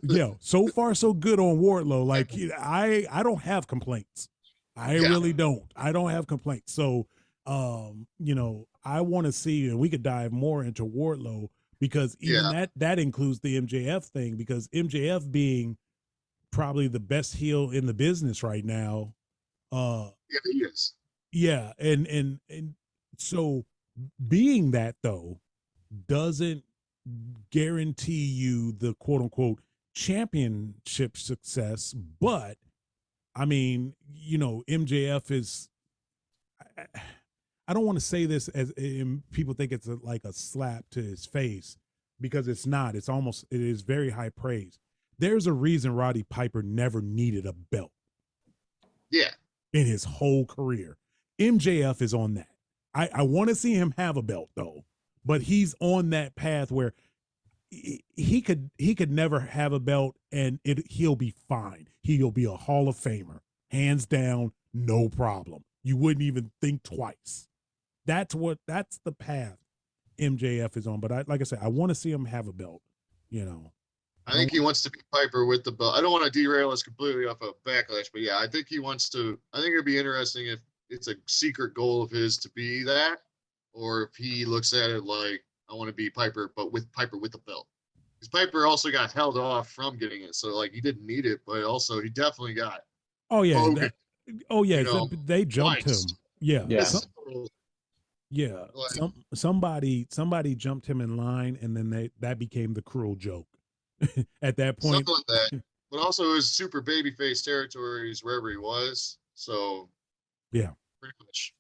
yeah. So far, so good on Wardlow. Like I don't have complaints. I really don't. I don't have complaints. So, I want to see, and we could dive more into Wardlow, because even that includes the MJF thing, because MJF being probably the best heel in the business right now. Yeah, he is. Yeah, and so being that, though, doesn't guarantee you the quote unquote championship success, but I mean, MJF is, I don't want to say this as people think it's like a slap to his face, because it's not. It is very high praise. There's a reason Roddy Piper never needed a belt. Yeah. In his whole career. MJF is on that. I want to see him have a belt, though, but he's on that path where he could never have a belt, and he'll be fine. He'll be a Hall of Famer, hands down, no problem. You wouldn't even think twice. That's the path MJF is on. But like I said, I want to see him have a belt. I think he wants to be Piper with the belt. I don't want to derail us completely off of Backlash, but yeah, I think he wants to. I think it'd be interesting if it's a secret goal of his to be that, or if he looks at it like, I want to be Piper, but with Piper with the belt. Because Piper also got held off from getting it, so like he didn't need it, but also he definitely got. Oh yeah, they jumped twice. him. Yeah, yeah. Somebody jumped him in line, and then that became the cruel joke. At that point, something like that. But also it was super babyface territories wherever he was. So yeah, pretty much.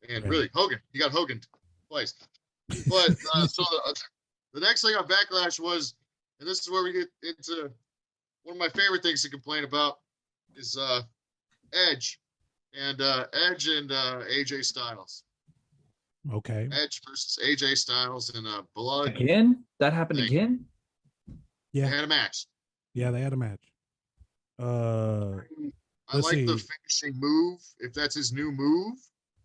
And really, Hogan, you got Hogan twice. But so the next thing on Backlash was, and this is where we get into one of my favorite things to complain about, is Edge and AJ Styles. Okay. Edge versus AJ Styles in Blood. Again? That happened again? Yeah. They had a match. Yeah, they had a match. I like the finishing move, if that's his new move.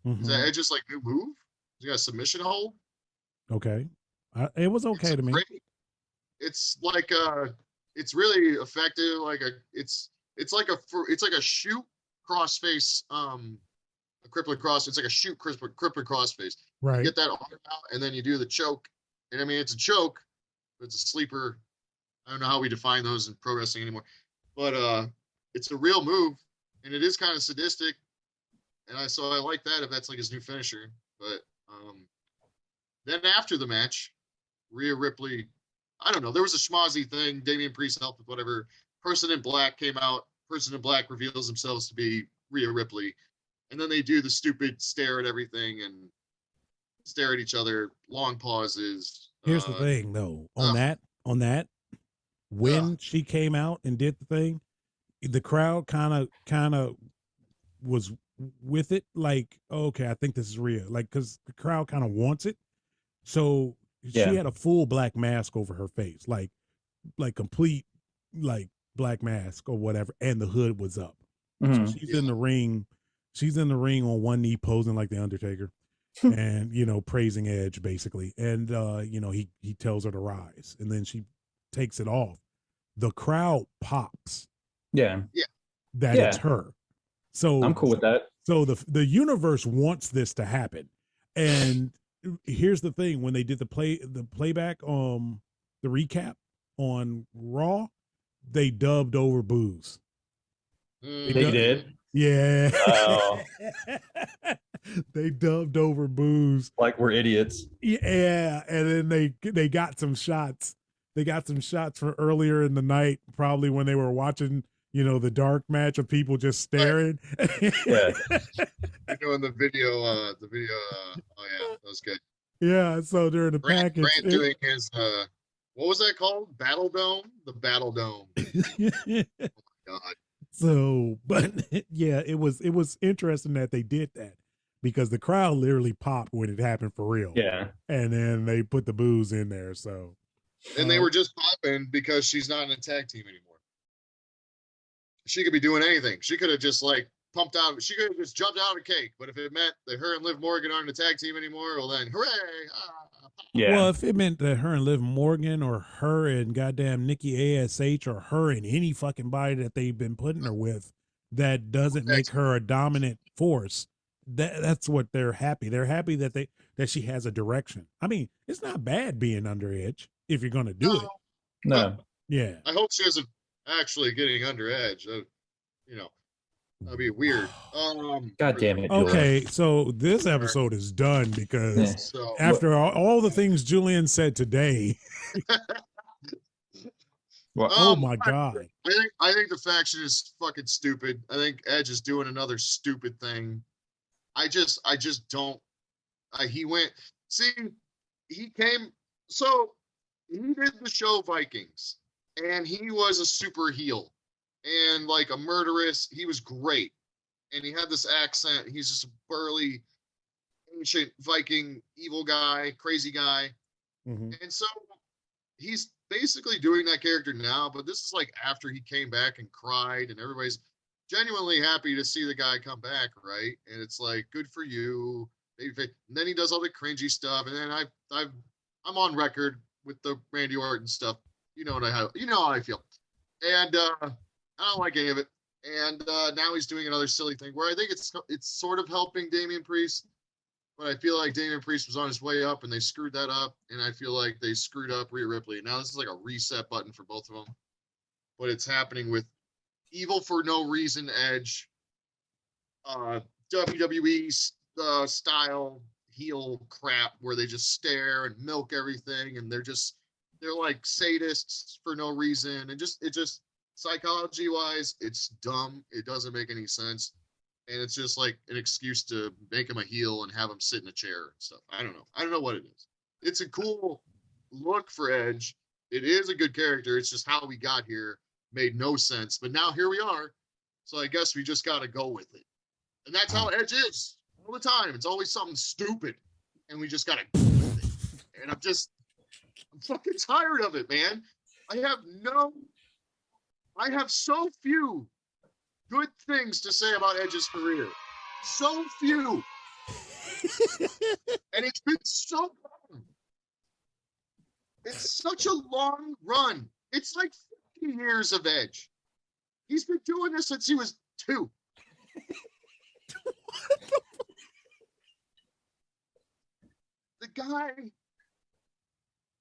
Mm-hmm. Is that Edge's like new move? He got a submission hold. Okay. It was okay to me. It's like it's really effective. It's like a shoot crossface, a crippling cross. It's like a shoot crippling crossface. Right. You get that arm out, and then you do the choke. And I mean, it's a choke, but it's a sleeper. I don't know how we define those in pro wrestling anymore, but it's a real move, and it is kind of sadistic. And so I like that if that's like his new finisher. But then after the match, Rhea Ripley, I don't know, there was a schmozzy thing. Damian Priest helped with whatever. Person in Black came out. Person in Black reveals themselves to be Rhea Ripley. And then they do the stupid stare at everything and stare at each other, long pauses. Here's the thing, though. On that, when she came out and did the thing, the crowd kind of was with it, like, okay, I think this is real, like, because the crowd kind of wants it. So she had a full black mask over her face, like complete, like, black mask or whatever, and the hood was up. So she's in the ring. She's in the ring on one knee, posing like the Undertaker, and praising Edge basically. And he tells her to rise, and then she takes it off. The crowd pops. Yeah. That it's her. So I'm cool with that. So the universe wants this to happen. And here's the thing: when they did the playback, the recap on Raw, they dubbed over boos. They did. Yeah. Oh. They dubbed over boos. Like we're idiots. Yeah, and then they got some shots. They got some shots for earlier in the night, probably when they were watching, the dark match of people just staring. Yeah. In the video, oh yeah, that was good. Yeah, so during the package, Grant doing his what was that called? Battle Dome? The Battle Dome. Oh my God. So, but yeah, it was interesting that they did that, because the crowd literally popped when it happened for real. Yeah. And then they put the boos in there. So, and they were just popping because she's not in a tag team anymore. She could be doing anything. She could have just like pumped out. She could have just jumped out of a cake. But if it meant that her and Liv Morgan aren't in a tag team anymore, well then, hooray! Yeah. Well, if it meant that her and Liv Morgan, or her and goddamn Nikki ASH, or her and any fucking body that they've been putting her with, that doesn't make her a dominant force, that's what they're happy. They're happy that she has a direction. I mean, it's not bad being under Edge if you're gonna do it. No. Yeah. I hope she isn't actually getting under Edge. That'd be weird. God damn it. Okay, so this episode is done because after all the things Julian said today. Well, oh my God. I think the faction is fucking stupid. I think Edge is doing another stupid thing. I just don't. He did the show Vikings, and he was a super heel and like a murderous. He was great, and he had this accent. He's just a burly, ancient Viking, evil guy, crazy guy. Mm-hmm. And so he's basically doing that character now, but this is like after he came back and cried, and everybody's genuinely happy to see the guy come back, right? And it's like, good for you. And then he does all the cringy stuff, and then I'm on record with the Randy Orton stuff. You know how I feel, and I don't like any of it. And now he's doing another silly thing where I think it's sort of helping Damian Priest, but I feel like Damian Priest was on his way up and they screwed that up, and I feel like they screwed up Rhea Ripley. Now this is like a reset button for both of them, but it's happening with evil for no reason Edge, WWE style heel crap where they just stare and milk everything, and they're like sadists for no reason, and it just psychology wise, it's dumb. It doesn't make any sense. And it's just like an excuse to make him a heel and have him sit in a chair and stuff. I don't know what it is. It's a cool look for Edge. It is a good character. It's just how we got here made no sense. But now here we are. So I guess we just got to go with it. And that's how Edge is all the time. It's always something stupid. And we just got to go with it. And I'm fucking tired of it, man. I have so few good things to say about Edge's career. So few. And it's been so long. It's such a long run. It's like 50 years of Edge. He's been doing this since he was 2. The guy,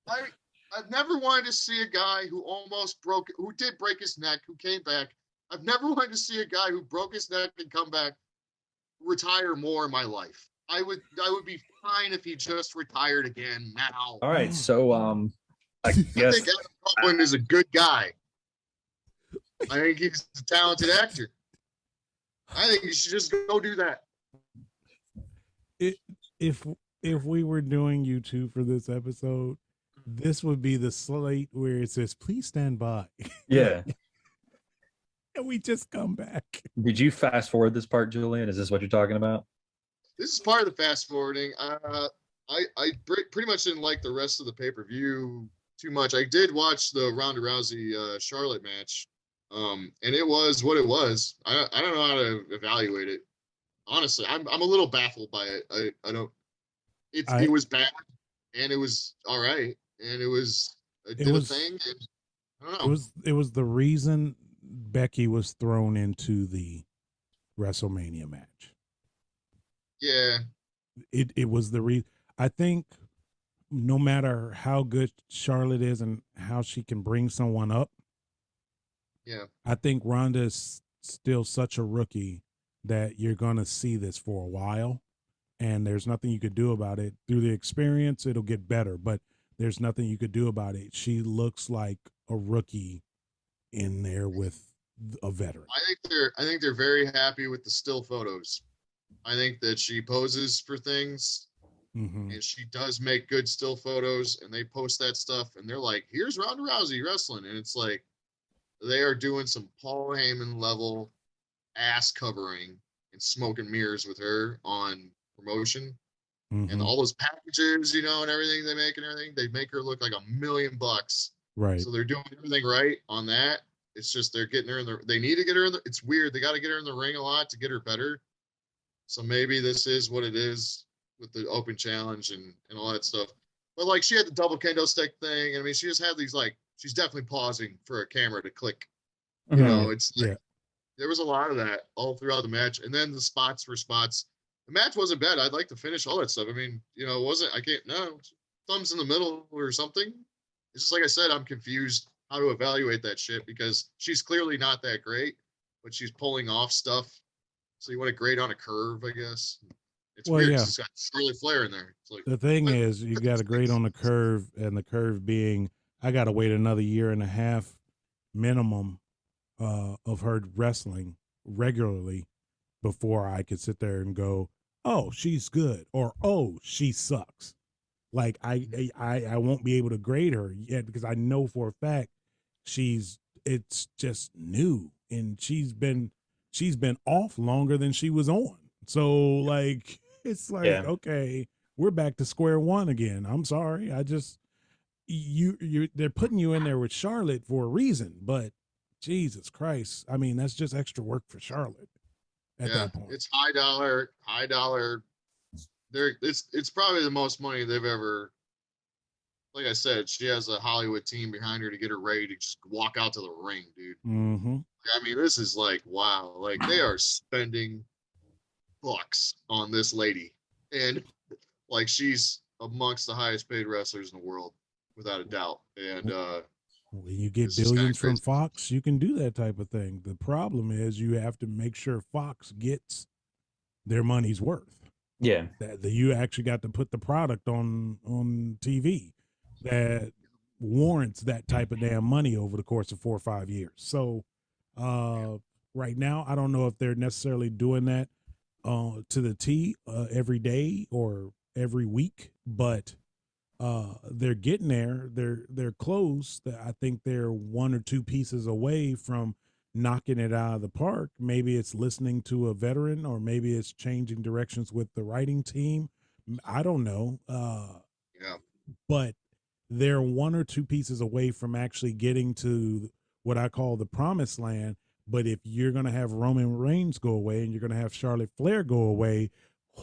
I've never wanted to see a guy who did break his neck, who came back. I've never wanted to see a guy who broke his neck and come back, retire more in my life. I would be fine if he just retired again now. All right, so I guess I think Adam Copeland is a good guy. I think he's a talented actor. I think you should just go do that. If we were doing YouTube for this episode, this would be the slate where it says, "Please stand by," Yeah. and we just come back. Did you fast forward this part, Julian? Is this what you're talking about? This is part of the fast forwarding. Pretty much didn't like the rest of the pay per view too much. I did watch the Ronda Rousey Charlotte match, and it was what it was. I don't know how to evaluate it. Honestly, I'm a little baffled by it. I don't. It was bad, and it was all right, and it did a thing. And I don't know. It was the reason Becky was thrown into the WrestleMania match. Yeah. It was the reason. I think no matter how good Charlotte is and how she can bring someone up, yeah, I think Ronda is still such a rookie that you're going to see this for a while, and there's nothing you could do about it. Through the experience, it'll get better, but there's nothing you could do about it. She looks like a rookie in there with a veteran. I think they're very happy with the still photos. I think that she poses for things, and she does make good still photos, and they post that stuff, and they're like, "Here's Ronda Rousey wrestling," and it's like they are doing some Paul Heyman level ass covering and smoke and mirrors with her on promotion, and all those packages, and everything they make and everything, they make her look like $1 million. Right. So they're doing everything right on that. It's just they're getting her in the. They need to get her in the. It's weird. They got to get her in the ring a lot to get her better. So maybe this is what it is with the open challenge and all that stuff. But like she had the double kendo stick thing. I mean, she just had these she's definitely pausing for a camera to click. It's like, there was a lot of that all throughout the match. And then the spots were spots. The match wasn't bad. I'd like to finish all that stuff. I mean, it wasn't, thumbs in the middle or something. It's just like I said, I'm confused how to evaluate that shit because she's clearly not that great, but she's pulling off stuff. So you want to grade on a curve, I guess. It's weird because it's got Charlotte Flair in there. It's like, the thing is, you got to grade on the curve, and the curve being, I got to wait another year and a half minimum of her wrestling regularly before I could sit there and go, "Oh, she's good," or "Oh, she sucks." Like I won't be able to grade her yet because I know for a fact it's just new, and she's been off longer than she was on. So like it's like, okay, we're back to square one again. I'm sorry. I just they're putting you in there with Charlotte for a reason, but Jesus Christ. I mean, that's just extra work for Charlotte at that point. It's high dollar. It's probably the most money they've ever. Like I said, she has a Hollywood team behind her to get her ready to just walk out to the ring, dude. I mean, this is like, wow. Like, they are spending bucks on this lady. And, like, she's amongst the highest paid wrestlers in the world, without a doubt. And when you get billions from Fox, you can do that type of thing. The problem is you have to make sure Fox gets their money's worth. Yeah. That you actually got to put the product on TV that warrants that type of damn money over the course of 4 or 5 years. So right now, I don't know if they're necessarily doing that to the T every day or every week, but they're getting there. They're close. I think they're 1 or 2 pieces away from knocking it out of the park. Maybe it's listening to a veteran, or maybe it's changing directions with the writing team. I don't know. But they're 1 or 2 pieces away from actually getting to what I call the promised land. But if you're going to have Roman Reigns go away and you're going to have Charlotte Flair go away,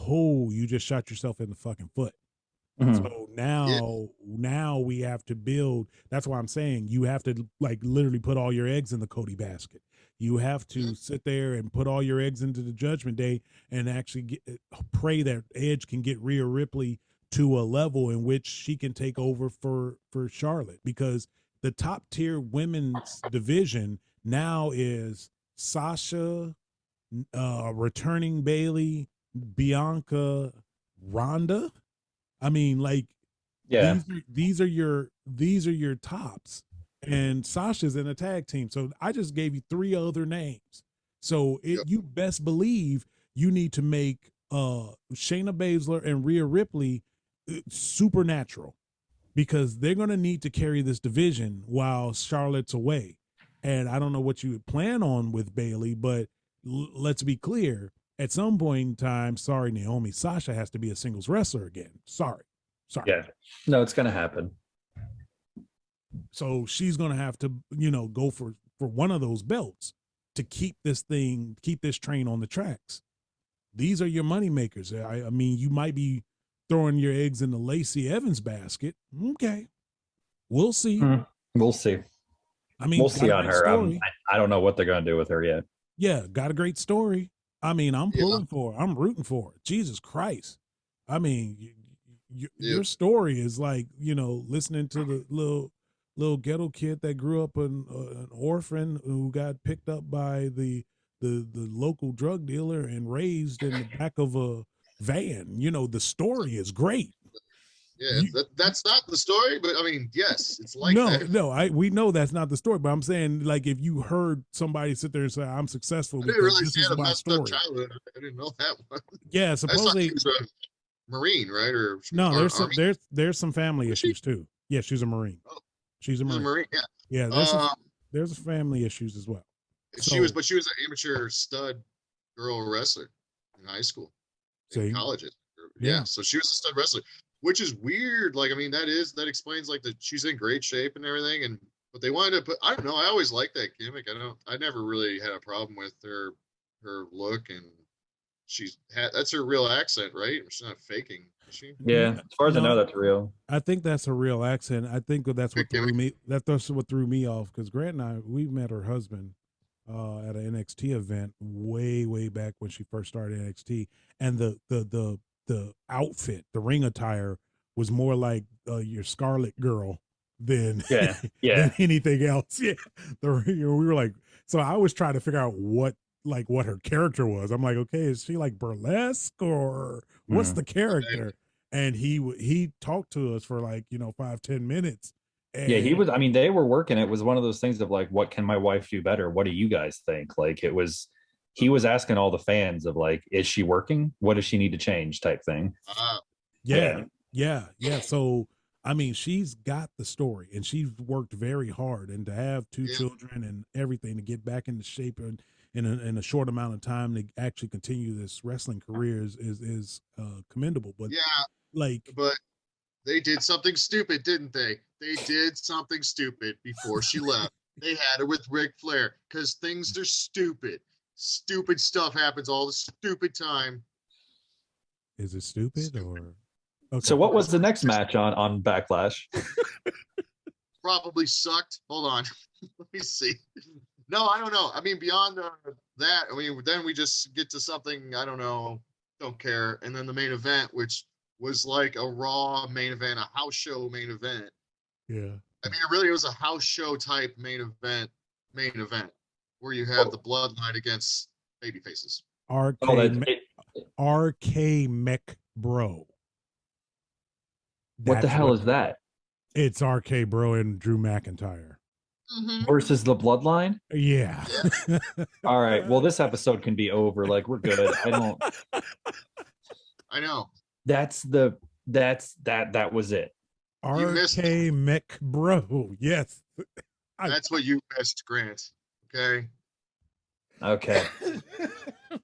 you just shot yourself in the fucking foot. So now we have to build. That's why I'm saying you have to like literally put all your eggs in the Cody basket. You have to sit there and put all your eggs into the Judgment Day and actually pray that Edge can get Rhea Ripley to a level in which she can take over for Charlotte, because the top tier women's division now is Sasha, returning Bailey, Bianca, Ronda. I mean, like, these are your tops, and Sasha's in a tag team. So I just gave you 3 other names. So you best believe you need to make Shayna Baszler and Rhea Ripley supernatural, because they're going to need to carry this division while Charlotte's away. And I don't know what you would plan on with Bailey, but let's be clear. At some point in time, sorry, Naomi, Sasha has to be a singles wrestler again. Sorry. Yeah. No, it's going to happen. So she's going to have to, go for one of those belts to keep this train on the tracks. These are your money makers. I mean, you might be throwing your eggs in the Lacey Evans basket. Okay. We'll see. We'll see. I mean, we'll see on her. I don't know what they're going to do with her yet. Yeah. Got a great story. I mean, I'm pulling for her. I'm rooting for her. Jesus Christ. I mean, your story is like, listening to the little ghetto kid that grew up an orphan who got picked up by the local drug dealer and raised in the back of a van. The story is great. Yeah, that's not the story, but I mean, yes, it's like that. No, we know that's not the story, but I'm saying, like, if you heard somebody sit there and say, "I'm successful," I didn't really this see is a my messed story. up childhood. I didn't know that one. Yeah, supposedly he was a Marine, right? Or no, there's some family issues too. Yeah, she's a Marine. Oh, she's a Marine. Yeah. There's family issues as well. She was an amateur stud girl wrestler in high school, in colleges. Yeah, so she was a stud wrestler, which is weird. Like, I mean, that explains like that she's in great shape and everything. But they wanted to put, I don't know. I always liked that gimmick. I never really had a problem with her look, and that's her real accent, right? She's not faking, is she? Yeah, as far as I know, that's real. I think that's a real accent. I think that's what threw me. That's what threw me off, because Grant and I, we met her husband at an NXT event way back when she first started NXT, and the outfit, the ring attire, was more like your Scarlet Girl than than anything else. Yeah, we were like, so I was trying to figure out what her character was. I'm like, okay, is she like burlesque or what's the character? And he talked to us for like 5-10 minutes. And he was. I mean, they were working. It was one of those things of like, what can my wife do better? What do you guys think? Like, it was. He was asking all the fans of like, is she working? What does she need to change? Type thing. Yeah. So, I mean, she's got the story, and she's worked very hard, and to have two children and everything, to get back into shape and in a short amount of time to actually continue this wrestling career is commendable. But but they did something stupid, didn't they? They did something stupid before she left. They had her with Ric Flair because things are stupid. Stupid stuff happens all the stupid time. Is it stupid or? Okay. So what was the next match on Backlash? Probably sucked. Hold on. Let me see. No, I don't know. I mean, beyond that, I mean, then we just get to something, I don't know, don't care. And then the main event, which was like a Raw main event, a house show main event. Yeah. I mean, it really was a house show type main event, where you have the Bloodline against babyfaces. RK Mech Bro. What the hell is that? It's RK Bro and Drew McIntyre. Versus the Bloodline? Yeah. All right. Well, this episode can be over. Like, we're good. I know. That was it. RK Mech Bro. Yes. That's what you missed, Grant. Okay.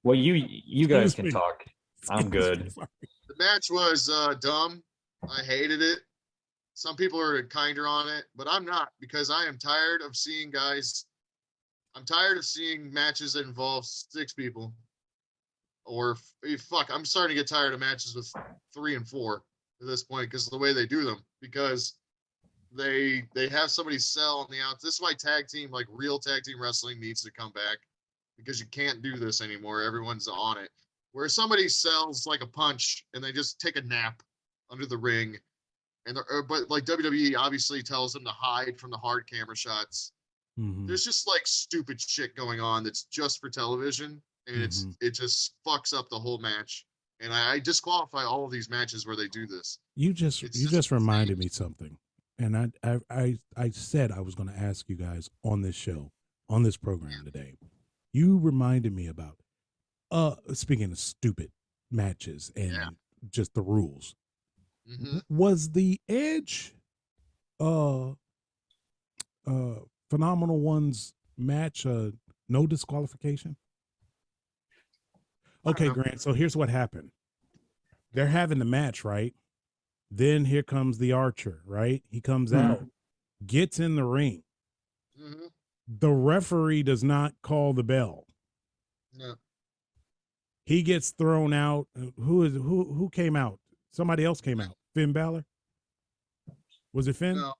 Well, you guys can talk. I'm good. The match was dumb. I hated it. Some people are kinder on it, but I'm not, because I am tired of seeing I'm tired of seeing matches that involve 6 people. Or I'm starting to get tired of matches with 3 and 4 at this point, because of the way they do them. Because they have somebody sell on the outs. This is why real tag team wrestling needs to come back, because you can't do this anymore. Everyone's on it. Where somebody sells like a punch and they just take a nap under the ring. But like WWE obviously tells them to hide from the hard camera shots. There's just like stupid shit going on that's just for television, and it just fucks up the whole match. And I disqualify all of these matches where they do this. You just reminded me something, and I said I was going to ask you guys on this show, on this program today. You reminded me about speaking of stupid matches and just the rules. Was the Edge uh Phenomenal One's match no disqualification? Okay, know. Grant. So here's what happened. They're having the match, right? Then here comes the Archer, right? He comes out, gets in the ring. Mm-hmm. The referee does not call the bell. No. He gets thrown out. Who came out? Somebody else came out. Finn Balor? Was it Finn? No.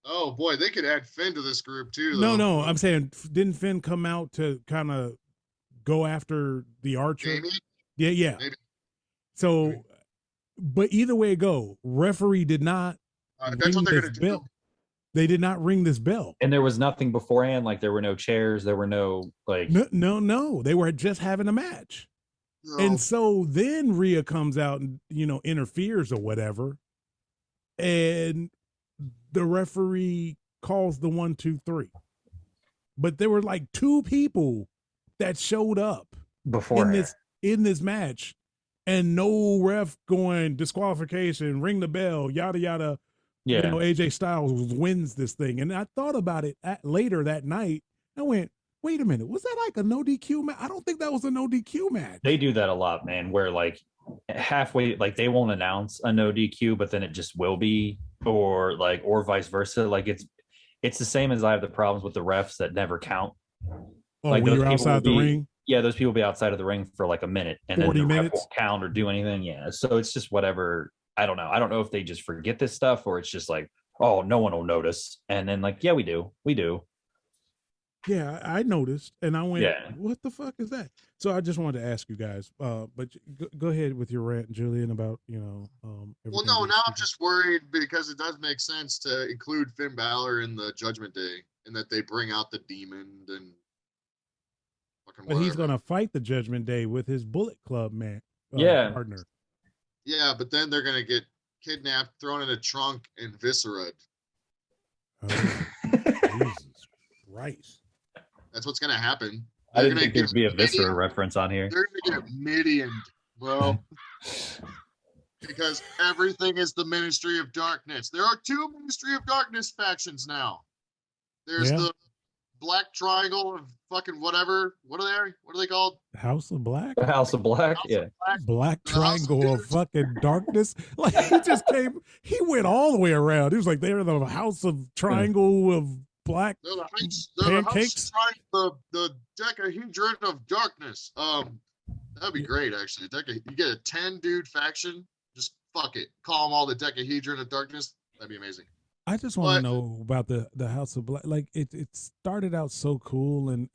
Oh boy, they could add Finn to this group too, No, though. no. I'm saying, didn't Finn come out to kind of go after the Archer? Maybe. Yeah. Maybe. So, but either way it go, referee did not That's what ring they're this gonna bell. do. They did not ring this bell. And there was nothing beforehand. Like there were no chairs. There were no like. No. They were just having a match. No. And so then Rhea comes out and, interferes or whatever. And the referee calls the 1, 2, 3. But there were like 2 people that showed up Beforehand. in this match, and no ref going disqualification, ring the bell, yada yada. Yeah. AJ Styles wins this thing. And I thought about it later that night. I went, wait a minute, was that like a no DQ match? I don't think that was a no DQ match. They do that a lot, man, where like halfway, like they won't announce a no DQ, but then it just will be, or vice versa. Like it's the same as I have the problems with the refs that never count. Oh, like when you're outside the ring? Yeah, those people be outside of the ring for like a minute and 40 then the minutes ref won't count or do anything. Yeah. So it's just whatever. I don't know. I don't know if they just forget this stuff or it's just like, oh, no one will notice. And then like, yeah, we do. Yeah, I noticed, and I went, Yeah. what the fuck is that? So I just wanted to ask you guys, but go ahead with your rant, Julian, about, Well, everything no, being now I'm stupid. just worried because it does make sense to include Finn Balor in the Judgment Day and that they bring out the demon and fucking But he's whatever. going to fight the Judgment Day with his Bullet Club man partner. Yeah, but then they're going to get kidnapped, thrown in a trunk, and viscerated. Oh, Jesus Christ. That's what's going to happen. I They're didn't think there'd be a Viscera reference on here. They're going to get Midianed, bro. Because everything is the Ministry of Darkness. There are 2 Ministry of Darkness factions now. There's the Black Triangle of fucking whatever. What are they called? House of Black? The House of Black? House yeah. of Black. Black The House of Triangle of Dudes. fucking darkness. Like he went all the way around. He was like, they're the House of Triangle of Black They're pancakes. The Decahedron of Darkness. That'd be great, actually. You get a 10-dude faction. Just fuck it. Call them all the Decahedron of Darkness. That'd be amazing. I just want to know about the House of Black. Like it started out so cool, and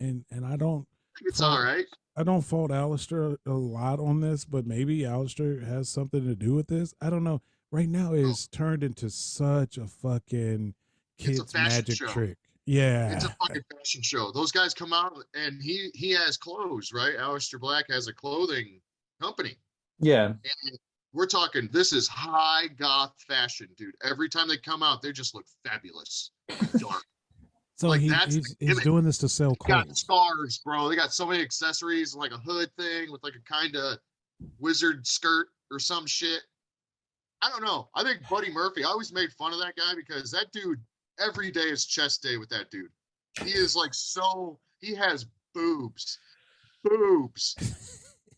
I don't. It's all right. I don't fault Alistair a lot on this, but maybe Alistair has something to do with this. I don't know. Right now, it's turned into such a fucking kids magic trick. Yeah, it's a fucking fashion show. Those guys come out and he has clothes, right? Aleister Black has a clothing company. Yeah. And we're talking, this is high goth fashion, dude. Every time they come out, they just look fabulous. Dark. So like he's doing this to sell clothes. Got scarves, bro. They got so many accessories, like a hood thing with like a kind of wizard skirt or some shit. I don't know. I think Buddy Murphy, I always made fun of that guy because that dude, every day is chest day with that dude. He is like he has boobs.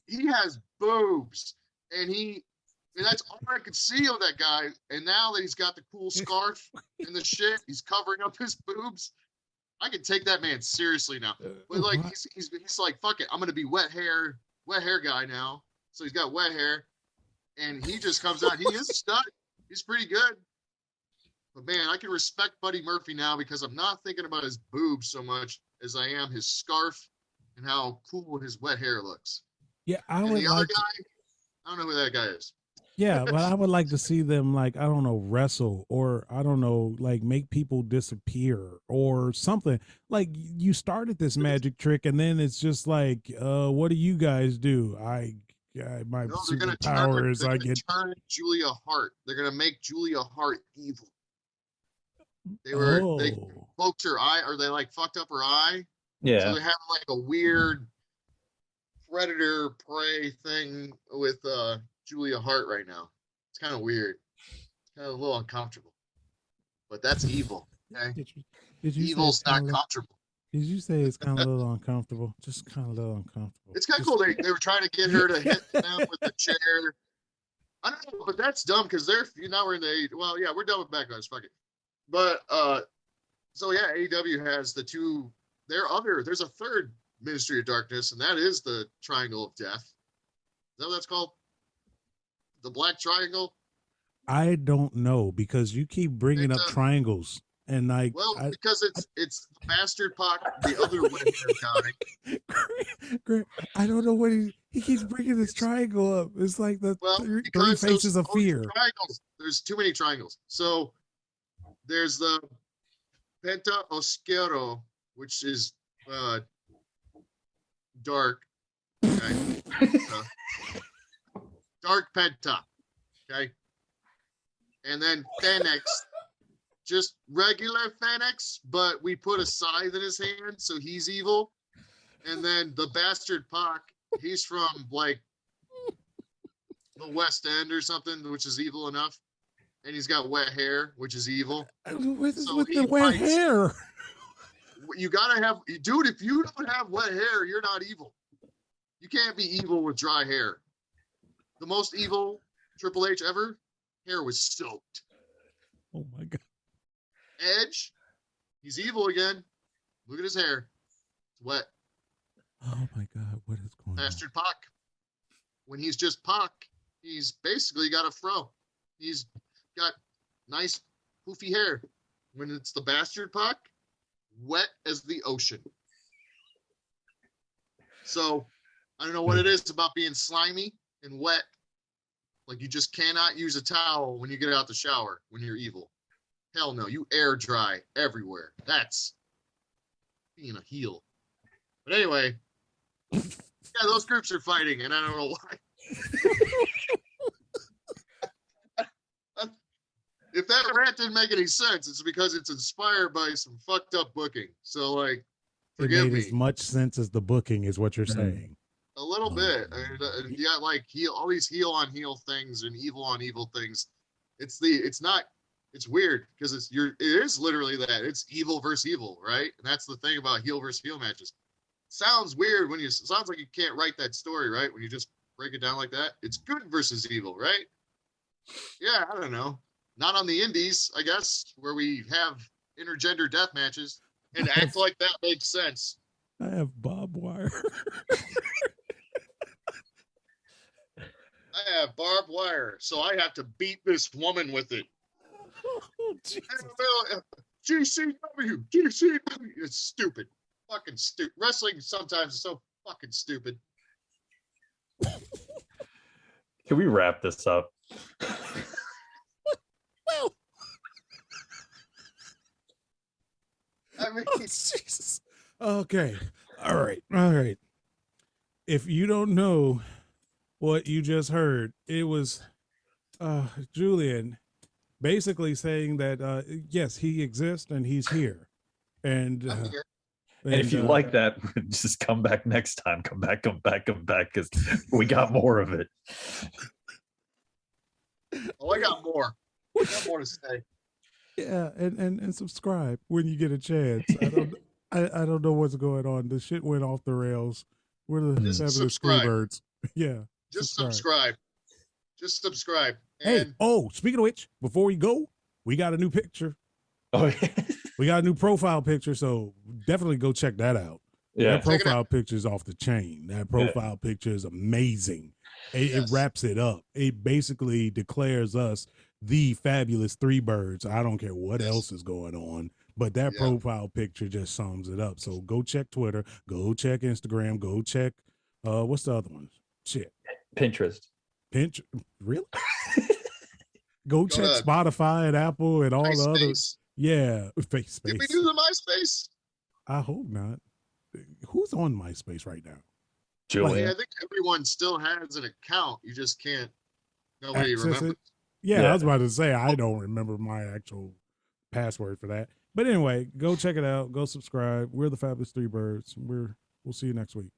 He has boobs. And that's all I could see of that guy. And now that he's got the cool scarf and the shit, he's covering up his boobs. I can take that man seriously now. But like he's like, fuck it, I'm gonna be wet hair guy now. So he's got wet hair, and he just comes out. He is a stud. He's pretty good. But man, I can respect Buddy Murphy now because I'm not thinking about his boobs so much as I am his scarf and how cool his wet hair looks. Yeah, the other guy, I don't know who that guy is. Yeah, but I would like to see them, like, I don't know, wrestle, or I don't know, like make people disappear or something. Like you started this magic trick and then it's just like, what do you guys do? My superpower is I get turn Julia Hart. They're gonna make Julia Hart evil. They poked her eye, or they like fucked up her eye. Yeah. So they have like a weird predator prey thing with Julia Hart right now. It's kind of weird. It's kind of a little uncomfortable. but that's evil. Okay, Did you evil's say not kinda, comfortable. did you say it's kind of a little uncomfortable? Just kind of a little uncomfortable. It's kind of cool. They were trying to get her to hit them with the chair. I don't know, but that's dumb because now we're in the age. Well, yeah, we're done with backlash. Fuck it. But so yeah, AEW has the two. There's a third Ministry of Darkness, and that is the Triangle of Death. Is that what that's called? The Black Triangle. I don't know because you keep bringing up triangles and like. Well, because it's the Bastard Pac, the other red guy. I don't know what he keeps bringing this triangle up. It's like the three faces of fear. Triangles. There's too many triangles. So there's the Penta Oscuro, which is dark. Okay. Dark Penta. Okay. And then Phoenix, just regular Phoenix, but we put a scythe in his hand, so he's evil. And then the Bastard Pac, he's from like the West End or something, which is evil enough. And he's got wet hair, which is evil. With the wet hair. You gotta have, dude, if you don't have wet hair, you're not evil. You can't be evil with dry hair. The most evil Triple H ever, hair was soaked. Oh my God. Edge, he's evil again. Look at his hair. It's wet. Oh my God, what is going on? Bastard Pac. When he's just Pac, he's basically got a fro. He's got nice poofy hair. When it's the Bastard Pac, wet as the ocean. So I don't know what it is about being slimy and wet. Like you just cannot use a towel when you get out the shower when you're evil. Hell no, you air dry everywhere. That's being a heel. But anyway, yeah, those groups are fighting, and I don't know why. If that rant didn't make any sense, it's because it's inspired by some fucked up booking. So, like, forgive me. As much sense as the booking is what you're saying. A little bit. You got like all these heel on heel things and evil on evil things. It's weird because it is literally that. It's evil versus evil, right? And that's the thing about heel versus heel matches. Sounds weird sounds like you can't write that story, right? When you just break it down like that. It's good versus evil, right? Yeah, I don't know. Not on the indies, I guess, where we have intergender death matches and act like that makes sense. I have barbed wire. I have barbed wire, so I have to beat this woman with it. Oh, GCW. It's stupid. Fucking stupid. Wrestling sometimes is so fucking stupid. Can we wrap this up? Well, I mean, Jesus. Okay. All right. If you don't know what you just heard, it was Julian basically saying that yes, he exists and he's here. And if you like that, just come back next time. Come back, because we got more of it. Oh, I got more. I got more to say. Yeah, and subscribe when you get a chance. I don't know what's going on. The shit went off the rails. We're the fabulous Freebirds. Yeah. Just subscribe. And speaking of which, before we go, we got a new picture. Oh, yeah. We got a new profile picture, so definitely go check that out. Yeah. That profile picture is off the chain. That profile picture is amazing. It wraps it up. It basically declares us the fabulous Three Birds. I don't care what else is going on, but that profile picture just sums it up. So go check Twitter, go check Instagram, go check what's the other one? Shit. Pinterest. Really? Go check Spotify and Apple and all the others. Yeah, Space. Did we do the MySpace? I hope not. Who's on MySpace right now? Julian. I think everyone still has an account. You just can't. Nobody remembers. Yeah, I was about to say I don't remember my actual password for that. But anyway, go check it out. Go subscribe. We're the Fabulous Three Birds. We'll see you next week.